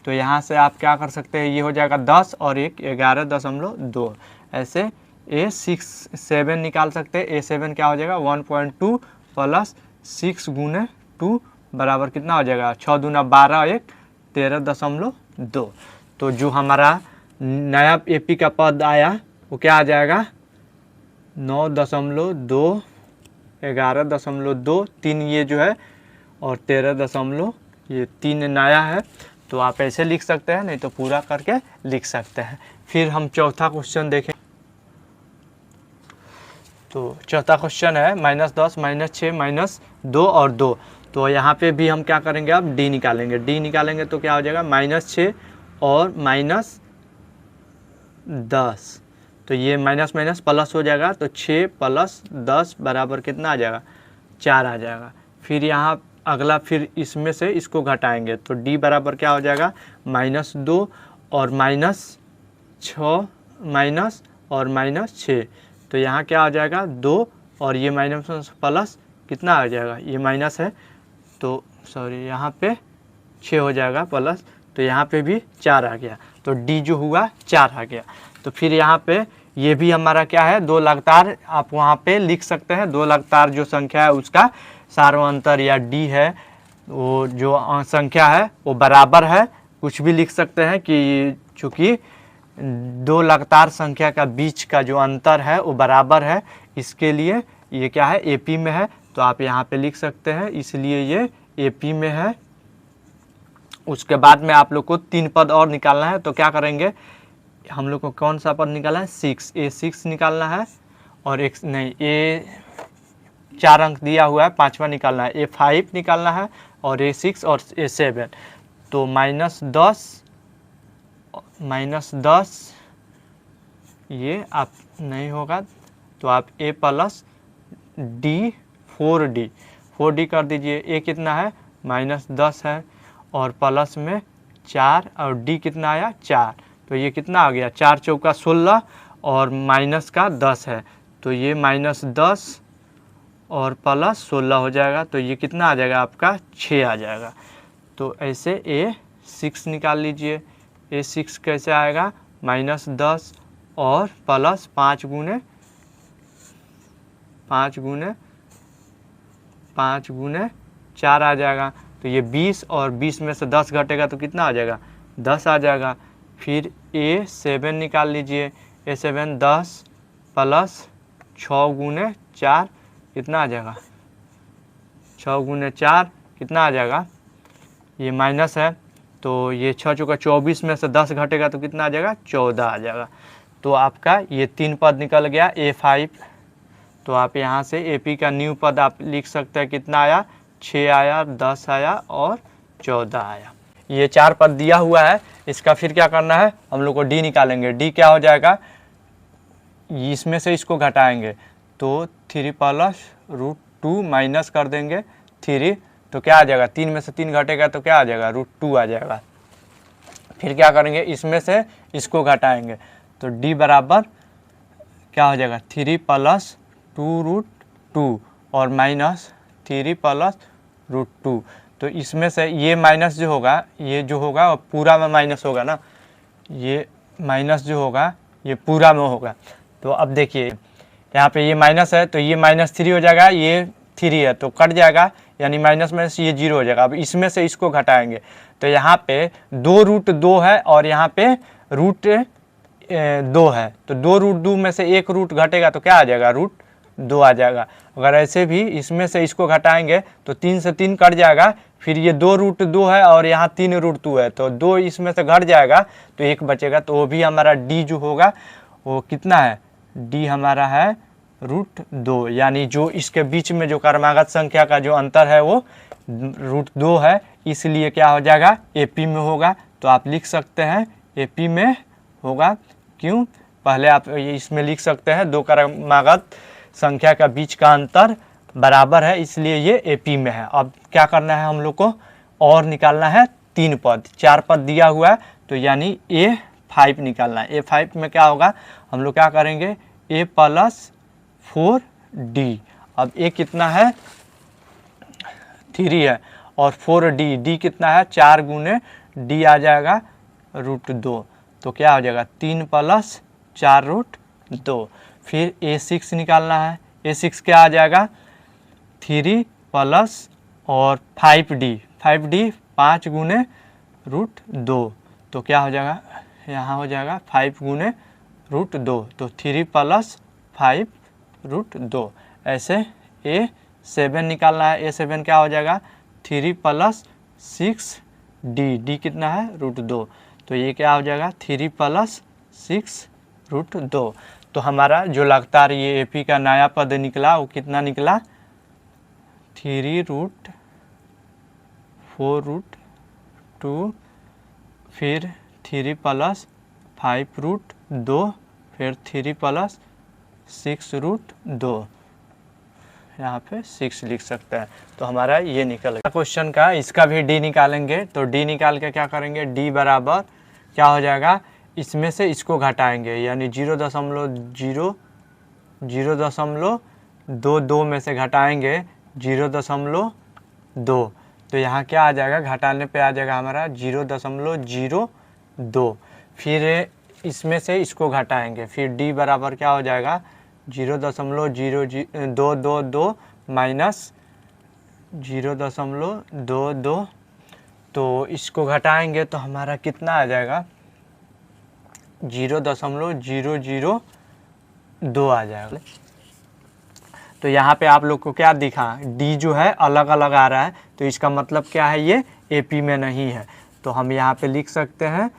तो यहाँ से आप क्या कर सकते हैं, ये हो जाएगा 10 और 1 11.2। ऐसे A7 निकाल सकते हैं। A7 क्या हो जाएगा 1.2 + 6 गुने 2 बराबर कितना हो जाएगा 6 दूना 12 1 13.2। तो जो हमारा नया AP का पद आया वो क्या आ जाएगा 9.2 11.2 3 ये जो है और 13.3 नया है। तो आप ऐसे लिख सकते हैं, नहीं तो पूरा करके लिख सकते हैं। फिर हम चौथा क्वेश्चन देखें। तो चौथा क्वेश्चन है -10 -6 -2 और 2। तो यहाँ पे भी हम क्या करेंगे, अब D निकालेंगे। D निकालेंगे तो क्या हो जाएगा -6 और -10। तो ये माइनस माइनस प्लस हो जाएगा, तो 6 + 10 बराबर कितना आ जाएगा 4 आ जाएगा। फिर यहाँ अगला फिर इसमें से इसको घटाएंगे तो D बराबर क्या हो जाएगा -2 और -6 माइनस और -6। तो यहाँ क्या आ जाएगा 2 और ये माइनस प्लस कितना आ जाएगा, ये माइनस है तो सॉरी यहाँ पे 6 हो जाएगा प्लस, तो यहाँ पे भी 4 आ गया। तो D जो हुआ 4 आ गया। तो फिर यहाँ पे ये भी हमारा क्या है, दो लगातार आप वहाँ पे लिख सकते हैं। दो लगातार जो संख्या है उसका सार्वंतर या D है, वो जो संख्या है वो बराबर है। कुछ भी लिख सकते हैं कि चूँकि दो लगातार संख्या का बीच का जो अंतर है वो बराबर है, इसके लिए ये क्या है AP में है। तो आप यहाँ पे लिख सकते हैं, इसलिए ये AP में है। उसके बाद में आप लोग को 3 पद और निकालना है। तो क्या करेंगे, हम लोग को कौन सा पद निकालना है 6, A6 निकालना है। और एक नहीं, A 4 अंक दिया हुआ है, 5वां निकालना है। A5 निकालना है और A6 और A7। तो -10 ये आप नहीं होगा तो आप A + D 4D कर दीजिए। A कितना है -10 है और प्लस में 4 और D कितना आया 4। तो ये कितना आ गया 4 चौका 16 और माइनस का 10 है। तो ये -10 और प्लस 16 हो जाएगा। तो ये कितना आ जाएगा आपका 6 आ जाएगा। तो ऐसे A6 निकाल लीजिए। A6 कैसे आएगा -10 और प्लस 5 गुने 4 आ जाएगा। तो ये 20 और 20 में से 10 घटेगा तो कितना आ जाएगा 10 आ जाएगा। फिर A7 निकाल लीजिए। A7 10 प्लस 6 गुने 4 कितना आ जाएगा 6 गुने 4 कितना आ जाएगा, ये माइनस है तो ये 6 चौका 24 में से 10 घटेगा तो कितना आ जाएगा 14 आ जाएगा। तो आपका ये 3 पद निकल गया A5। तो आप यहाँ से AP का न्यू पद आप लिख सकते हैं, कितना आया 6 आया 10 आया और 14 आया। ये 4 पद दिया हुआ है। इसका फिर क्या करना है, हम लोग को D निकालेंगे। D क्या हो जाएगा, इसमें से इसको घटाएंगे तो 3 + √2 माइनस कर देंगे 3, तो क्या आ जाएगा 3 में से 3 घटेगा तो क्या आ जाएगा √2 आ जाएगा। फिर क्या करेंगे, इसमें से इसको घटाएंगे तो D बराबर क्या हो जाएगा 3 + 2√2 और माइनस 3 + √2। तो इसमें से ये माइनस जो होगा, ये जो होगा वो पूरा में माइनस होगा ना, ये माइनस जो होगा ये पूरा में होगा। तो अब देखिए यहाँ पे ये माइनस है तो ये -3 हो जाएगा, ये 3 है तो कट जाएगा, यानी माइनस में से ये 0 हो जाएगा। अब इसमें से इसको घटाएंगे तो यहाँ पे 2√2 है और यहाँ पे √2 है। तो 2 √2 में से एक रूट घटेगा तो क्या आ जाएगा √2 2 आ जाएगा। अगर ऐसे भी इसमें से इसको घटाएंगे तो 3 से 3 कट जाएगा, फिर ये 2√2 है और यहाँ 3√2 है, तो 2 इसमें से घट जाएगा तो 1 बचेगा, तो वो भी हमारा डी जो होगा वो कितना है, डी हमारा है √2, यानी जो इसके बीच में जो क्रमागत संख्या का जो अंतर है वो √2 है, इसलिए क्या हो जाएगा, एपी में होगा। तो आप लिख सकते हैं एपी में होगा। क्यों, पहले आप इसमें लिख सकते हैं दो क्रमागत संख्या का बीच का अंतर बराबर है, इसलिए ये एपी में है। अब क्या करना है हम लोग को, और निकालना है 3 पद, 4 पद दिया हुआ है, तो यानी A5 निकालना है। A5 में क्या होगा, हम लोग क्या करेंगे, A + 4D। अब A कितना है, 3 है, और 4D, D कितना है, 4 गुने D आ जाएगा √2, तो क्या हो जाएगा 3 + 4√2। फिर A6 निकालना है, A6 क्या आ जाएगा, 3 + और 5D, 5 गुने √2, तो क्या हो जाएगा, यहाँ हो जाएगा 5 गुने √2, तो 3 + 5√2। ऐसे A7 निकालना है, A7 क्या हो जाएगा, 3 + 6D, D कितना है √2, तो ये क्या हो जाएगा 3 + 6√2। तो हमारा जो लगातार ये एपी का नया पद निकला वो कितना निकला, 3√4√2, फिर 3 + 5√2, फिर 3 + 6√2, यहाँ पे 6 लिख सकते हैं। तो हमारा ये निकल गया क्वेश्चन का। इसका भी डी निकालेंगे, तो डी निकाल के क्या करेंगे, डी बराबर क्या हो जाएगा, इसमें से इसको घटाएंगे, यानी 0.22 में से घटाएंगे 0.2, तो यहाँ क्या आ जाएगा, घटाने पे आ जाएगा हमारा 0.02। फिर इसमें से इसको घटाएंगे, फिर डी बराबर क्या हो जाएगा, 0.00222 माइनस 0.22, तो इसको घटाएंगे तो हमारा कितना आ जाएगा, 0.002 आ जाएगा। तो यहाँ पे आप लोग को क्या दिखा, डी जो है अलग अलग आ रहा है, तो इसका मतलब क्या है, ये एपी में नहीं है। तो हम यहाँ पे लिख सकते हैं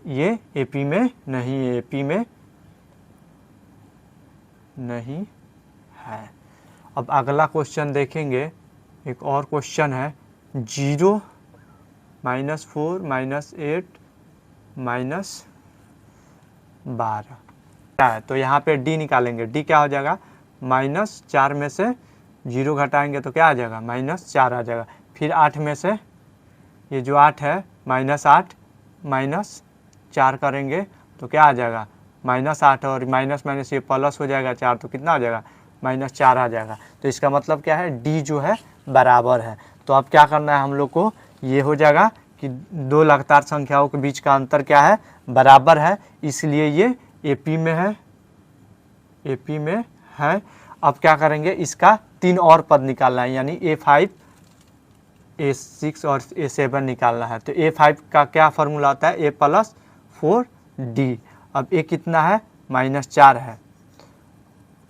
ये एपी में नहीं है, एपी में नहीं है। अब अगला क्वेश्चन देखेंगे, एक और क्वेश्चन है, 0 -4 -8 -12 क्या है, तो यहाँ पे डी निकालेंगे। डी क्या हो जाएगा, -4 में से 0 घटाएंगे तो क्या आ जाएगा, -4 आ जाएगा। फिर 8 में से ये जो 8 है, -8 -4 करेंगे तो क्या आ जाएगा, -8, और माइनस ये प्लस हो जाएगा 4, तो कितना हो जाएगा, -4 आ जाएगा। तो इसका मतलब क्या है, डी जो है बराबर है। तो अब क्या करना है हम लोग को, ये हो जाएगा कि दो लगातार संख्याओं के बीच का अंतर क्या है, बराबर है, इसलिए ये एपी में है, एपी में है। अब क्या करेंगे, इसका 3 और पद निकालना है, यानी A5, A6 और A7 निकालना है। तो A5 का क्या फार्मूला होता है, A + 4D। अब A कितना है, -4 है,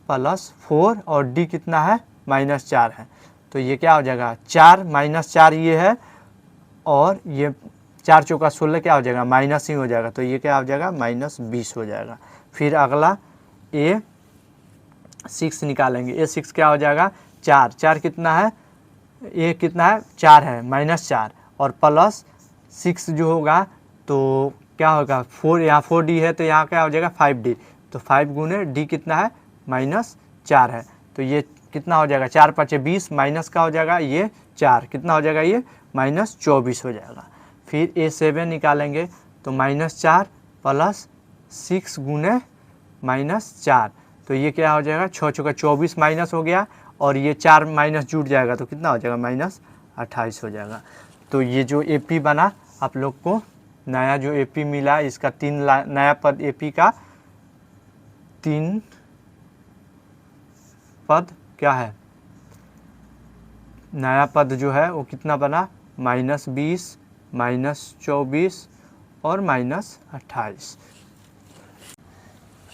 +4, और D कितना है, -4 है, तो ये क्या हो जाएगा, 4 -4 ये है, और ये 4 चौका 16 क्या हो जाएगा, माइनस ही हो जाएगा, तो ये क्या हो जाएगा, -20 हो जाएगा। फिर अगला A6 निकालेंगे, A6 क्या हो जाएगा, 4 कितना है, A कितना है, 4 है, -4, और +6 जो होगा तो क्या होगा, 4, यहाँ 4D है, तो यहाँ क्या हो जाएगा 5D, तो 5 गुने D कितना है, -4 है, तो ये कितना हो जाएगा, 4 × 5 = 20, माइनस का हो जाएगा ये 4, कितना हो जाएगा, ये -24 हो जाएगा। फिर A7 निकालेंगे, तो -4 + 6 गुने -4, तो ये क्या हो जाएगा, 6 चौका 24 माइनस हो गया, और ये 4 माइनस जुट जाएगा तो कितना हो जाएगा, -28 हो जाएगा। तो ये जो एपी बना, आप लोग को नया जो एपी मिला, इसका 3 नया पद एपी का 3 पद क्या है, नया पद जो है वो कितना बना, -20, -24 और -28।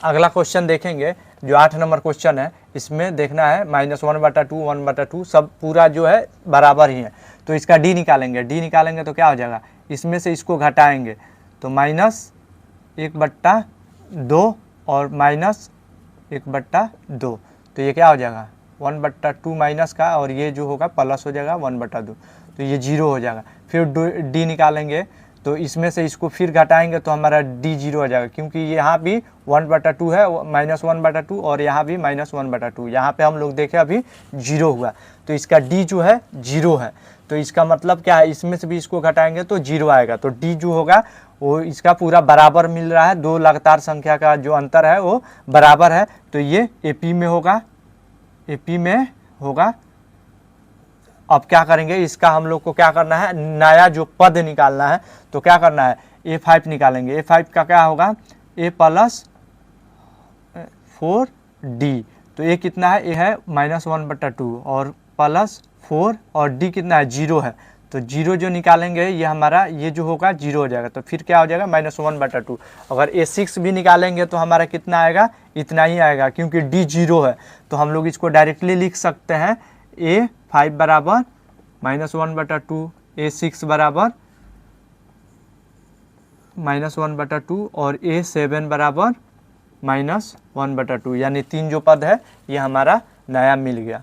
अगला क्वेश्चन देखेंगे, जो 8 नंबर क्वेश्चन है इसमें देखना है -1/2 1/2 सब पूरा जो है बराबर ही है। तो इसका डी निकालेंगे, डी निकालेंगे तो क्या हो जाएगा, इसमें से इसको घटाएंगे तो -1/2 और -1/2, तो ये क्या हो जाएगा 1/2 माइनस का, और ये जो होगा प्लस हो जाएगा 1/2, तो ये 0 हो जाएगा। फिर डी निकालेंगे तो इसमें से इसको फिर घटाएंगे तो हमारा डी 0 हो जाएगा, क्योंकि यहाँ भी 1/2 है -1/2 और यहाँ भी -1/2, यहाँ पे हम लोग देखें अभी 0 हुआ, तो इसका डी जो है 0 है। तो इसका मतलब क्या है, इसमें से भी इसको घटाएंगे तो 0 आएगा। तो डी जो होगा वो इसका पूरा बराबर मिल रहा है, दो लगातार संख्या का जो अंतर है वो बराबर है, तो ये एपी में होगा, एपी में होगा। अब क्या करेंगे, इसका हम लोग को क्या करना है, नया जो पद निकालना है, तो क्या करना है A5 निकालेंगे। A5 का क्या होगा A + 4D, तो ये कितना है, ये है -1/2 और +4 और D कितना है 0 है, तो 0 जो निकालेंगे ये हमारा ये जो होगा 0 हो जाएगा, तो फिर क्या हो जाएगा -1/2। अगर A6 भी निकालेंगे तो हमारा कितना आएगा, इतना ही आएगा, क्योंकि D 0 है, तो हम लोग इसको डायरेक्टली लिख सकते हैं A5 बराबर -1/2, A6 बराबर -1/2 और A7 बराबर -1/2, यानी 3 जो पद है ये हमारा नया मिल गया।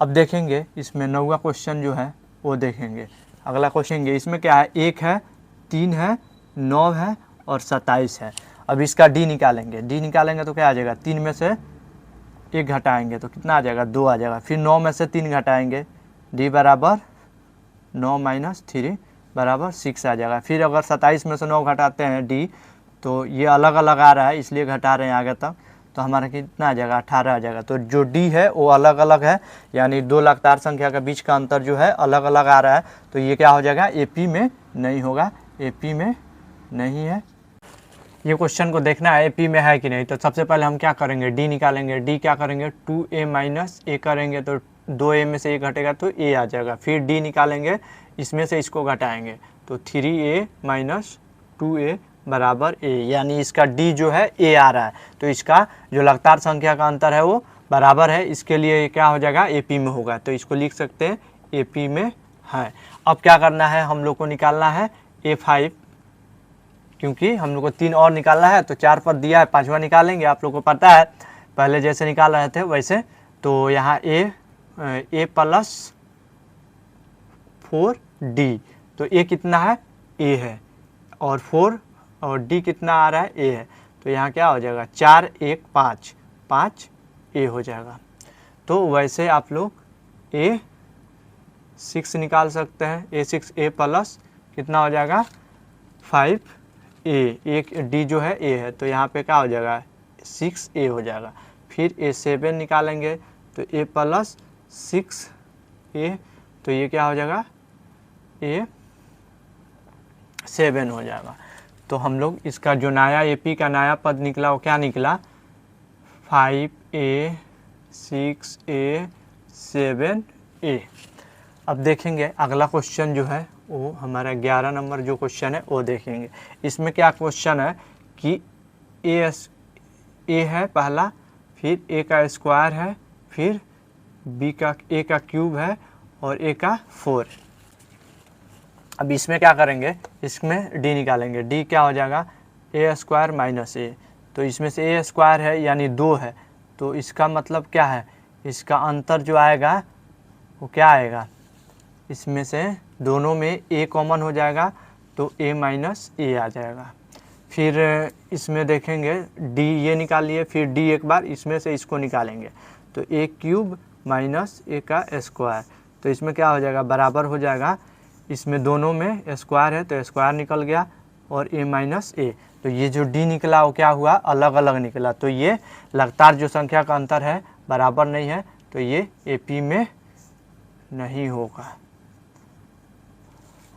अब देखेंगे इसमें 9वां क्वेश्चन जो है वो देखेंगे। अगला क्वेश्चन ये, इसमें क्या है, 1 है, 3 है, 9 है और 27 है। अब इसका डी निकालेंगे, डी निकालेंगे तो क्या आ जाएगा, 3 में से 1 घटाएंगे तो कितना आ जाएगा, 2 आ जाएगा। फिर 9 में से 3 घटाएंगे, डी बराबर 9 - 3 बराबर 6 आ जाएगा। फिर अगर 27 में से 9 घटाते हैं डी, तो ये अलग अलग आ रहा है इसलिए घटा रहे हैं आगे तक, तो हमारा कितना आ जाएगा 18 आ जाएगा। तो जो डी है वो अलग अलग है, यानी दो लगातार संख्या के बीच का अंतर जो है अलग अलग आ रहा है, तो ये क्या हो जाएगा, एपी में नहीं होगा, एपी में नहीं है। ये क्वेश्चन को देखना है एपी में है कि नहीं, तो सबसे पहले हम क्या करेंगे, डी निकालेंगे। डी क्या करेंगे, 2a - a करेंगे तो 2a में से 1 घटेगा तो a आ जाएगा। फिर डी निकालेंगे, इसमें से इसको घटाएंगे तो 3a - 2a बराबर a, यानी इसका d जो है a आ रहा है, तो इसका जो लगातार संख्या का अंतर है वो बराबर है, इसके लिए क्या हो जाएगा, AP में होगा, तो इसको लिख सकते हैं AP में है। अब क्या करना है, हम लोग को निकालना है A5, क्योंकि हम लोग को 3 और निकालना है, तो 4 पद दिया है, 5वां निकालेंगे। आप लोग को पता है पहले जैसे निकाल रहे थे वैसे, तो यहाँ A + 4D, तो A कितना है, A है, और 4 और D कितना आ रहा है, A है, तो यहाँ क्या हो जाएगा 4 1 5 5 A हो जाएगा। तो वैसे आप लोग A6 निकाल सकते हैं, A6 A + कितना हो जाएगा 5A, एक D जो है A है, तो यहाँ पे क्या हो जाएगा 6A हो जाएगा। फिर A7 निकालेंगे तो A + 6A, तो ये क्या हो जाएगा A7 हो जाएगा। तो हम लोग इसका जो नया AP का नया पद निकला वो क्या निकला, 5A 6A 7A। अब देखेंगे अगला क्वेश्चन जो है वो हमारा 11 नंबर जो क्वेश्चन है वो देखेंगे। इसमें क्या क्वेश्चन है कि A है पहला, फिर A का स्क्वायर है, फिर B का A का क्यूब है और A का 4। अब इसमें क्या करेंगे, इसमें D निकालेंगे। D क्या हो जाएगा, A² - A, तो इसमें से A स्क्वायर है यानी 2 है, तो इसका मतलब क्या है, इसका अंतर जो आएगा वो क्या आएगा, इसमें से दोनों में A कॉमन हो जाएगा तो A - A आ जाएगा। फिर इसमें देखेंगे D ये निकालिए, फिर D एक बार इसमें से इसको निकालेंगे तो A³ - A का स्क्वायर, तो इसमें क्या हो जाएगा, बराबर हो जाएगा, इसमें दोनों में स्क्वायर है तो स्क्वायर निकल गया और A - A, तो ये जो D निकला वो क्या हुआ, अलग अलग निकला, तो ये लगातार जो संख्या का अंतर है बराबर नहीं है, तो ये AP में नहीं होगा।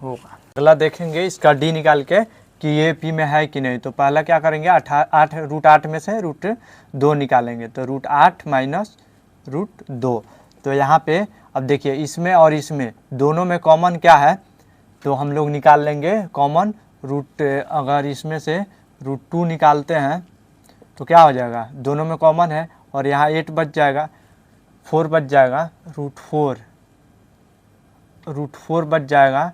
अगला देखेंगे इसका D निकाल के कि ये AP में है कि नहीं, तो पहला क्या करेंगे, √8 में से √2 निकालेंगे, तो √8 - √2, तो यहाँ पे अब देखिए इसमें और इसमें दोनों में कॉमन क्या है, तो हम लोग निकाल लेंगे कॉमन अगर इसमें से √2 निकालते हैं तो क्या हो जाएगा, दोनों में कॉमन है और यहाँ 8 बच जाएगा, 4 बच जाएगा, रूट फोर बच जाएगा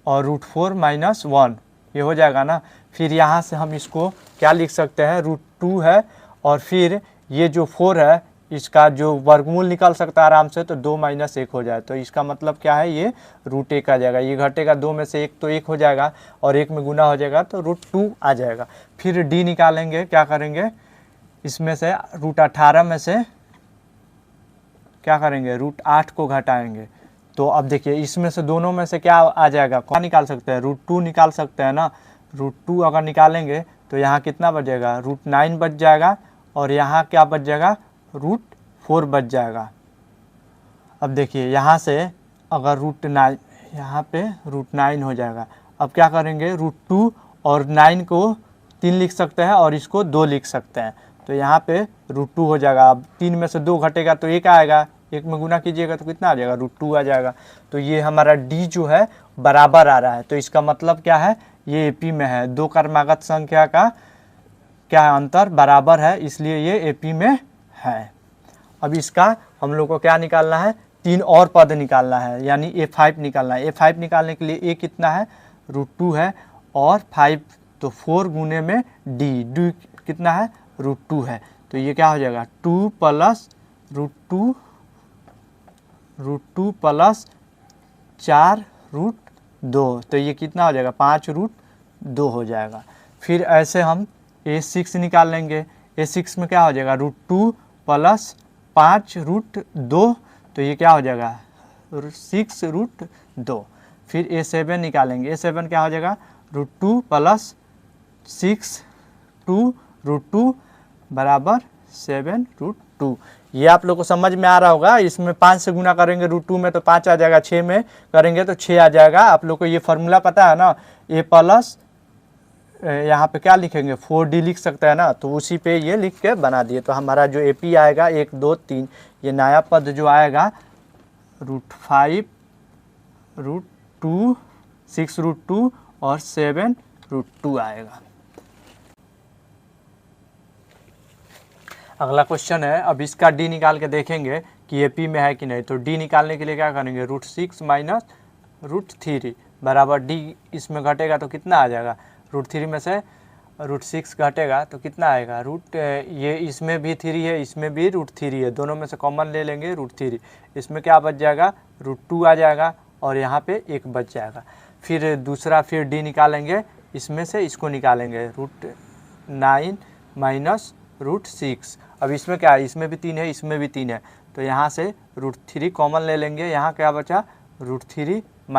और √4 - 1 ये हो जाएगा ना। फिर यहाँ से हम इसको क्या लिख सकते हैं, √2 है और फिर ये जो 4 है इसका जो वर्गमूल निकल सकता है आराम से, तो 2 - 1 हो जाए। तो इसका मतलब क्या है, ये √1 आ जाएगा। ये घटेगा 2 में से 1 तो 1 हो जाएगा और 1 में गुना हो जाएगा तो √2 आ जाएगा। फिर d निकालेंगे, क्या करेंगे, इसमें से √18 में से क्या करेंगे, √8 को घटाएंगे। तो अब देखिए इसमें से दोनों में से क्या आ जाएगा, कौन निकाल सकते हैं, √2 निकाल सकते हैं ना। √2 अगर निकालेंगे तो यहाँ कितना बचेगा, √9 बच जाएगा और यहाँ क्या बच जाएगा, √4 बच जाएगा। अब देखिए यहाँ से अगर √9 यहाँ पे √9 हो जाएगा। अब क्या करेंगे, √2 और 9 को 3 लिख सकते हैं और इसको 2 लिख सकते हैं। तो यहाँ पे √2 हो जाएगा। अब 3 में से 2 घटेगा तो 1 आएगा, 1 में गुना कीजिएगा तो कितना आ जाएगा, √2 आ जाएगा। तो ये हमारा d जो है बराबर आ रहा है। तो इसका मतलब क्या है, ये AP में है। दो क्रमागत संख्या का क्या अंतर बराबर है, इसलिए ये AP में है। अब इसका हम लोग को क्या निकालना है, 3 और पद निकालना है, यानी A5 निकालना है। A5 निकालने के लिए A कितना है, √2 है और 5 तो 4 गुने में d कितना है, √2 है। तो ये क्या हो जाएगा, 2 + √2 + 4√2, तो ये कितना हो जाएगा, 5√2 हो जाएगा। फिर ऐसे हम A6 निकाल लेंगे। A6 में क्या हो जाएगा, √2 + 5√2, तो ये क्या हो जाएगा, 6√2। फिर A7 निकालेंगे। A7 क्या हो जाएगा, √2 + 6√2 बराबर 7√2। ये आप लोग को समझ में आ रहा होगा। इसमें 5 से गुना करेंगे √2 में तो 5 आ जाएगा, 6 में करेंगे तो 6 आ जाएगा। आप लोग को ये फार्मूला पता है ना, A प्लस यहाँ पे क्या लिखेंगे, 4D लिख सकते हैं ना, तो उसी पे ये लिख के बना दिए। तो हमारा जो AP आएगा 1 2 3, ये नया पद जो आएगा √5 √2 6√2 और 7√2 आएगा। अगला क्वेश्चन है, अब इसका d निकाल के देखेंगे कि AP में है कि नहीं। तो d निकालने के लिए क्या करेंगे, √6 - √3 बराबर d, इसमें घटेगा तो कितना आ जाएगा, √3 में से √6 घटेगा तो कितना आएगा, ये इसमें भी 3 है, इसमें भी √3 है, दोनों में से कॉमन ले लेंगे √3, इसमें क्या बच जाएगा, √2 आ जाएगा और यहाँ पे 1 बच जाएगा। फिर दूसरा फिर d निकालेंगे, इसमें से इसको निकालेंगे, √9 - √6। अब इसमें क्या है, इसमें भी 3 है, इसमें भी 3 है, तो यहाँ से √3 कॉमन ले लेंगे। यहाँ क्या बचा, √3 -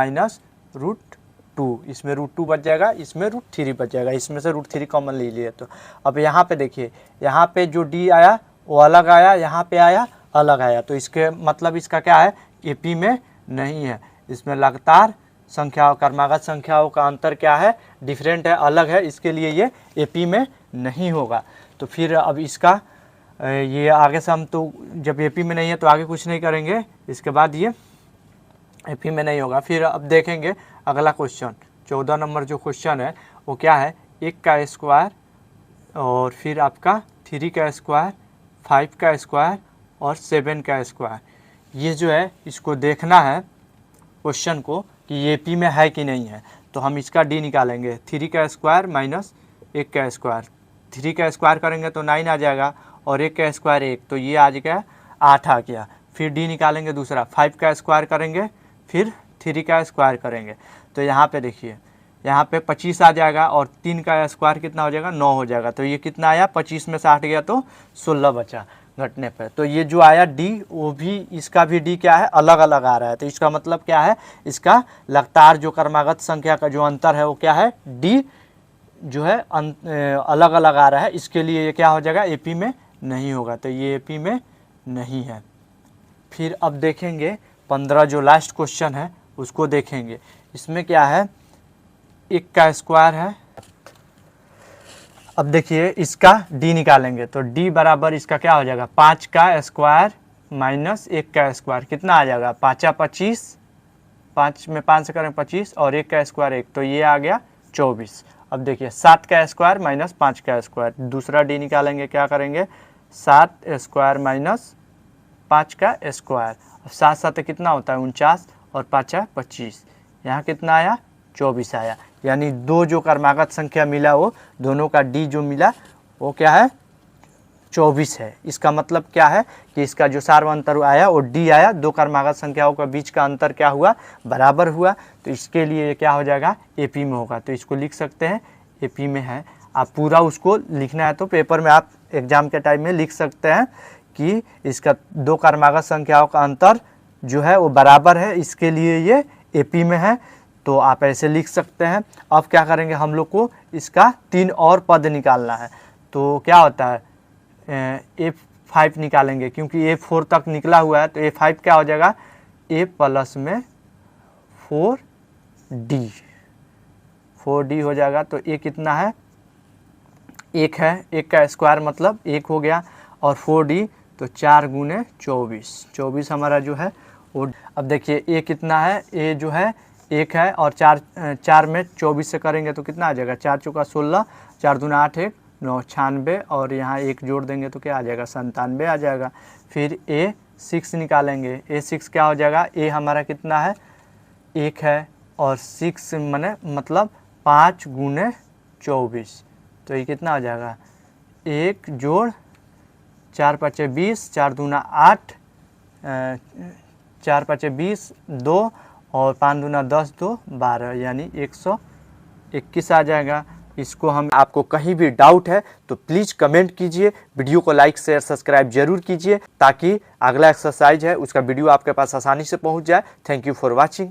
√2, इसमें √2 बच जाएगा, इसमें √3 बच जाएगा, इसमें से √3 कॉमन ले लिए। तो अब यहाँ पे देखिए, यहाँ पे जो d आया वो अलग आया, यहाँ पे आया अलग आया, तो इसके मतलब इसका क्या है, AP में नहीं है। इसमें लगातार संख्याओं, क्रमागत संख्याओं का अंतर क्या है, डिफरेंट है, अलग है, इसके लिए ये AP में नहीं होगा। तो फिर अब इसका ये आगे से हम तो जब AP में नहीं है तो आगे कुछ नहीं करेंगे, इसके बाद ये AP में नहीं होगा। फिर अब देखेंगे अगला क्वेश्चन, 14 नंबर जो क्वेश्चन है वो क्या है, 1 का स्क्वायर और फिर आपका 3 का स्क्वायर, 5 का स्क्वायर और 7 का स्क्वायर। ये जो है इसको देखना है क्वेश्चन को कि ये AP में है कि नहीं है। तो हम इसका d निकालेंगे, 3 का स्क्वायर माइनस 1 का स्क्वायर। 3 का स्क्वायर करेंगे तो 9 आ जाएगा और 1 का स्क्वायर 1, तो ये आ गया 8 आ गया। फिर d निकालेंगे दूसरा, 5 का स्क्वायर करेंगे, फिर 3 का स्क्वायर करेंगे, तो यहाँ पे देखिए यहाँ पे 25 आ जाएगा और 3 का स्क्वायर कितना हो जाएगा, 9 हो जाएगा। तो ये कितना आया, 25 में से 8 गया तो 16 बचा घटने पर। तो ये जो आया d, वो भी इसका भी d क्या है, अलग अलग आ रहा है। तो इसका मतलब क्या है, इसका लगातार जो क्रमागत संख्या का जो अंतर है वो क्या है, d जो है अलग अलग आ रहा है, इसके लिए ये क्या हो जाएगा, AP में नहीं होगा। तो ये AP में नहीं है। फिर अब देखेंगे 15 जो लास्ट क्वेश्चन है उसको देखेंगे। इसमें क्या है, 1 का स्क्वायर है। अब देखिए इसका d निकालेंगे, तो d बराबर इसका क्या हो जाएगा, 5 का स्क्वायर माइनस 1 का स्क्वायर, कितना आ जाएगा, 5 25, 5 में 5 से करें 25 और 1 का स्क्वायर 1, तो ये आ गया 24। अब देखिए 7 का स्क्वायर माइनस 5 का स्क्वायर, दूसरा d निकालेंगे, क्या करेंगे, 7 स्क्वायर माइनस 5 का स्क्वायर। अब 7 7 कितना होता है 49 और 5 25। यहाँ कितना आया 24 आया। यानी दो जो क्रमागत संख्या मिला वो दोनों का डी जो मिला वो क्या है 24 है। इसका मतलब क्या है कि इसका जो सार्व अंतर आया वो डी आया। दो क्रमागत संख्याओं के बीच का अंतर क्या हुआ बराबर हुआ। तो इसके लिए क्या हो जाएगा एपी में होगा। तो इसको लिख सकते हैं एपी में है। आप पूरा उसको लिखना है तो पेपर में आप एग्जाम के टाइम में लिख सकते हैं कि इसका दो क्रमागत संख्याओं का अंतर जो है वो बराबर है, इसके लिए ये एपी में है। तो आप ऐसे लिख सकते हैं। अब क्या करेंगे हम लोग को इसका 3 और पद निकालना है। तो क्या होता है A5 निकालेंगे क्योंकि A4 तक निकला हुआ है। तो A5 क्या हो जाएगा A प्लस में 4D हो जाएगा। तो A कितना है 1 है, 1 का स्क्वायर मतलब 1 हो गया और 4D तो 4 गुने 24 हमारा जो है वो। अब देखिए A कितना है A जो है 1 है और 4 में 24 से करेंगे तो कितना आ जाएगा 4 चौका 16, 4 दूना 8 1 9 96 और यहाँ 1 जोड़ देंगे तो क्या आ जाएगा 97 आ जाएगा। फिर A6 निकालेंगे। A6 क्या हो जाएगा A हमारा कितना है 1 है और 6 मतलब 5 गुने 24। तो ये कितना हो जाएगा 1 जोड़ 4 5 20, 4 दूना 8, 4 5 20 2 और 5 दूना 10 2 12 यानी 121 आ जाएगा। इसको हम आपको कहीं भी डाउट है तो प्लीज़ कमेंट कीजिए। वीडियो को लाइक शेयर सब्सक्राइब जरूर कीजिए ताकि अगला एक्सरसाइज है उसका वीडियो आपके पास आसानी से पहुंच जाए। Thank you for watching.